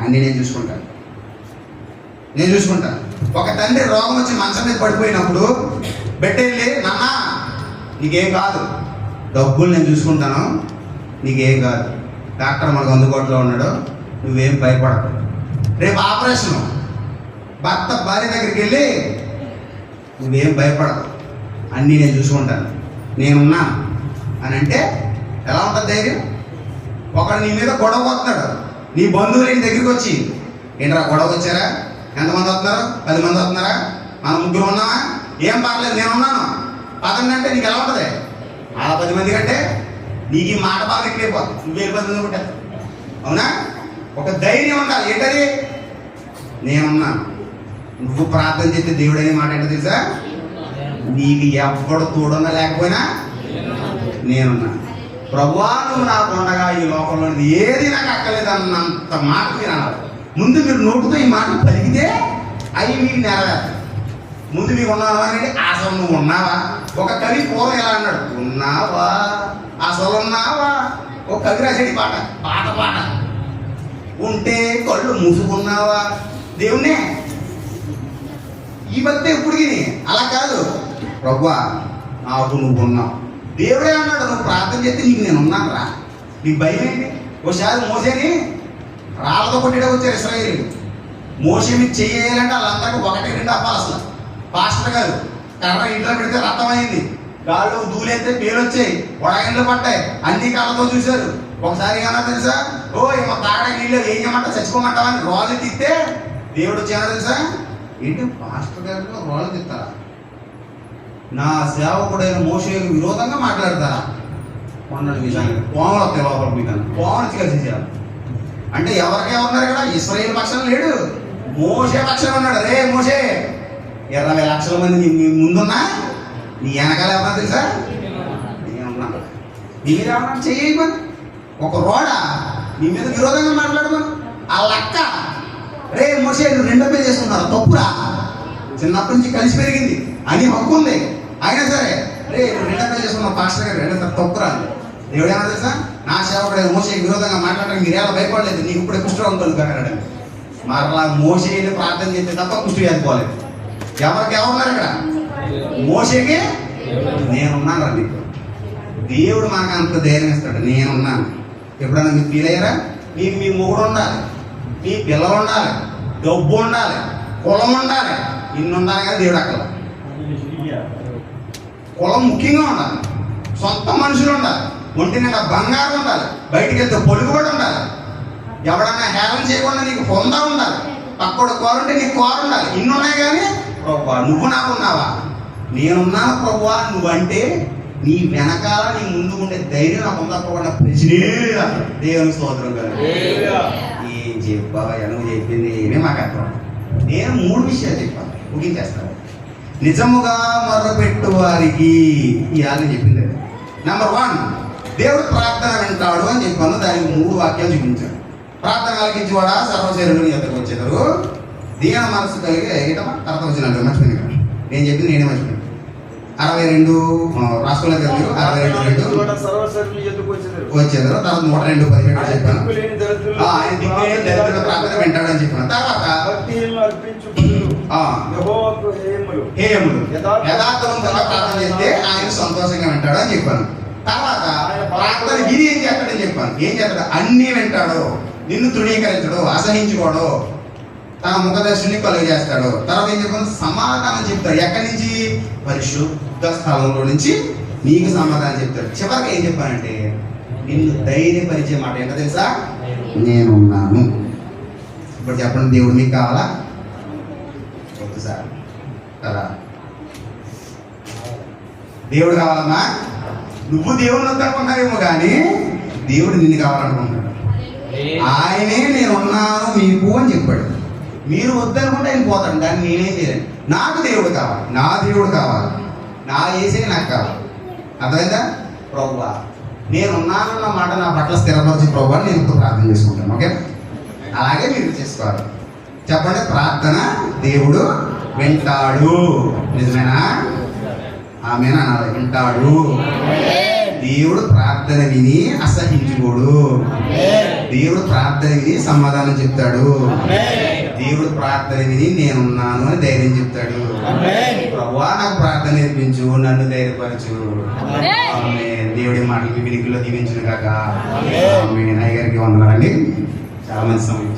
అన్నీ నేను చూసుకుంటాను. ఒక తండ్రి రోగం వచ్చి మంచం మీద పడిపోయినప్పుడు బిడ్డ వెళ్ళి, నాన్న నీకేం కాదు, డబ్బులు నేను చూసుకుంటాను, నీకేం కాదు, డాక్టర్ మనకు అందుబాటులో ఉన్నాడు, నువ్వేం భయపడకు, రేపు ఆపరేషను, భర్త భార్య దగ్గరికి వెళ్ళి నువ్వేం భయపడకు, అన్నీ నేను చూసుకుంటాను, నేనున్నా అని అంటే ఎలా ఉంటుంది ధైర్యం? ఒకడు నీ మీద గొడవ వస్తున్నాడు, నీ బంధువులు నీ దగ్గరికి వచ్చి, ఏంట్రా గొడవ వచ్చారా, ఎంతమంది వస్తున్నారు, 10 మంది వస్తున్నారా, మనం 3 ఉన్నావా, ఏం పర్లేదు నేనున్నాను పదండి అంటే నీకు ఎలా ఉంటుంది? అలా 10 మంది కంటే నీకు ఈ మాట బాగా ఎక్కువైపోతుంది, నువ్వు 10 మంది ఉంటావు. అవునా? ఒక ధైర్యం ఉండాలి. ఏంటది? నేనున్నాను. నువ్వు ప్రార్థన చేస్తే దేవుడు అనే మాట ఏంటో తెలుసా? నీకు ఎవడు తోడున్నా లేకపోయినా నేనున్నా. ప్రభువా నువ్వు నాకు ఉండగా ఈ లోకంలో ఏది నాకు అక్కర్లేదు అన్నంత మాట మీరు అన్నారు. ముందు మీరు నోటుతో ఈ మాట పలికితే అవి మీకు నెరవేరుతాయి. ముందు మీకు ఉన్నావా అంటే అసలు నువ్వు ఉన్నావా? ఒక కవి పూర్వం ఎలా అన్నాడు, ఉన్నావా అసలు ఉన్నావా? ఒక కవి రాసేది పాట ఉంటే కళ్ళు మూసుకున్నావా? దేవుణ్ణే ఈ భక్తి ఎప్పుడు అలా కాదు, ప్రభువా నాకు నువ్వు ఉన్నావు. దేవుడే అన్నాడు, నువ్వు ప్రార్థన చేస్తే నీకు నేను ఉన్నాను రా, నీకు భయం ఏంటి? ఒకసారి మోసేని రాళ్ళతో కొట్టిడే వచ్చారు ఇశ్రాయేలీయులు. మోసే మీద చేయాలంటే వాళ్ళందరికీ 1-2 అప్పాలి. అసలు పాస్టర్ గారు కర్ర ఇంట్లో పెడితే రక్తం అయింది, గాళ్ళు దూలైతే పేరు వచ్చాయి, వడగండ్లు పడ్డాయి, అన్ని కాళ్ళతో చూశారు. ఒకసారి ఏమన్నా తెలుసా, ఓ ఏమో తాగడానికి నీళ్ళు ఏం చేయమంటా చచ్చిపోమంటావని రాళ్ళు తిస్తే దేవుడు వచ్చానా తెలుసా? ఏంటి పాస్టర్ గారు రాళ్ళు తిస్తారా? నా సేవకుడైన మోషేకు విరోధంగా మాట్లాడతారా? మొన్నటి నిజానికి కోమలు వస్తాయి లోపల, మీకు కోమలు కలిసేసారు. అంటే ఎవరికే ఉన్నారు ఇక్కడ? ఇశ్రాయేలు పక్షం లేడు, మోషే పక్షం ఉన్నాడు. రే మోషే 20 లక్షల మంది నీ ముందున్నా, నీ వెనకాల ఏమన్నా తెలుసా? నేనున్నాను. నీ మీద ఏమన్నా చేయమని ఒక రోడ నీ మీద విరోధంగా మాట్లాడమని ఆ లెక్క రే మోషే నువ్వు రెండో పెళ్లి చేసుకున్నావు తప్పురా, చిన్నప్పటి నుంచి కలిసి పెరిగింది అని హక్కు ఉంది, అయినా సరే రే నువ్వు రెండో పెళ్లి చేసుకున్నావు పాస్టర్ గారు రెండో తప్పురా అని. దేవుడు ఏమన్నా తెలుసా, నా సేవకుడు మోషేకి విరోధంగా మాట్లాడడానికి మీరు ఎలా భయపడలేదు, నీకు ఇప్పుడే కుష్ఠరోగం కలుగుతాడు. మరలా మోషేని ప్రార్థన చేస్తే తప్ప కుష్టి వేసుకోలేదు. ఎవరికి ఎవరున్నారు ఇక్కడ? మోషేకి నేనున్నాను రండి. దేవుడు మనకు అంత ధైర్యం ఇస్తాడు, నేనున్నాను. ఎప్పుడన్నా మీకు ఫీల్ అయ్యారా? మీకు మీ మొగుడు ఉండాలి, మీ పిల్లలు ఉండాలి, డబ్బు ఉండాలి, కులం ఉండాలి, ఇన్ని ఉండాలి కానీ దేవుడు అక్కడ కులం ముఖ్యంగా ఉండాలి, సొంత మనుషులు ఉండాలి, ఒంటి నిండా బంగారం ఉండాలి, బయటికి వెళ్తే పలుకుబడి ఉండాలి, ఎవడన్నా హేళన చేయకుండా నీకు పొందా ఉండాలి, పక్కడు కోరుంటే నీకు కోర ఉండాలి. ఇన్ని ఉన్నాయి కానీ ప్రభువా నువ్వు నాకు ఉన్నావా, నేనున్నాను ప్రభువా నువ్వంటే నీ వెనకాల నీ ముందు ఉండే ధైర్యం నాకు ఉందా ప్రభువా ప్రశ్నే దేవుని స్తోత్రం కదా. ఏం చెప్పావా నువ్వు చెప్పింది ఏమే మాకు అర్థం. నేను 3 విషయాలు చెప్పాను, ముగించేస్తాను. నిజముగా మొదలుపెట్టు వారికి ఇవాళ చెప్పింది. నెంబర్ 1, దేవుడు ప్రార్థన వింటాడు అని చెప్పాను. దానికి 3 వాక్యాలు చూపించాను. ప్రార్థన ఆలకించేవాడా సర్వశరీరుని ఎద్దకు వచ్చేదారు, దీన మనసు కలిగి ఏటమా తర్వాత వచ్చినట్టు మర్చిపోయింది. నేను చెప్పింది నేనే మర్చిపోయాను. 62 రాష్ట్రంలో 62 వచ్చేదారు. తర్వాత 102:17 చెప్పాను. ఆయన దిక్కులేని దరిద్రుల ప్రార్థన వింటాడని చెప్పాను. తర్వాత హేయములు యథార్థవంతంగా ప్రార్థన చేస్తే ఆయన సంతోషంగా వింటాడు అని చెప్పాను. తర్వాత ప్రార్థన విధి ఏం చేస్తాడని చెప్పాను. ఏం చేస్తాడు? అన్నీ వింటాడు, నిన్ను తృణీకరించడు, అసహించుకోడు, తన ముఖదర్శిని కలుగు చేస్తాడు. తర్వాత ఏం చెప్పాను? సమాధానం చెప్తాడు. ఎక్కడి నుంచి? పరిశుద్ధ స్థలంలో నుంచి నీకు సమాధానం చెప్తాడు. చివరికి ఏం చెప్పానంటే నిన్ను ధైర్యపరిచే మాట ఏంటో తెలుసా? నేనున్నాను. ఇప్పుడు చెప్పండి, దేవుడు మీకు కావాలా? వద్దు సార్ కదా, దేవుడు కావాలమ్మా. నువ్వు దేవుడిని వద్దనుకుంటావేమో కానీ దేవుడు నిన్ను కావాలనుకుంటాడు. ఆయనే నేనున్నాను మీకు అని చెప్పాడు. మీరు వద్దనుకుంటే ఆయన పోతాడు, దాన్ని నేనేం చేయలేను. నాకు దేవుడు కావాలి, నా దేవుడు కావాలి, నా యేసే నాకు కావాలి. అర్థమైందా? ప్రభువా నేనున్నానన్న మాట నా పట్ల స్థిరపరిచి ప్రభువా నేను ఇప్పుడు ప్రార్థన చేసుకుంటాను. ఓకే, అలాగే మీరు చేసుకోవాలి. చెప్పండి, ప్రార్థన దేవుడు వింటాడు. నిజమేనా? ఆమెనా అనాలి. వింటాడు. దేవుడు ప్రార్థన విని అసహించుకోడు. దేవుడు ప్రార్థన విని సమాధానం చెప్తాడు. దేవుడు ప్రార్థన విని నేనున్నాను అని ధైర్యం చెప్తాడు. ప్రభువా నాకు ప్రార్థన నేర్పించు, నన్ను ధైర్యపరచు. దేవుడి మాటలు వినికిలో దీవించును కాక. అయ్య గారికి వందనాలండి, చాలా మంచి సమయం.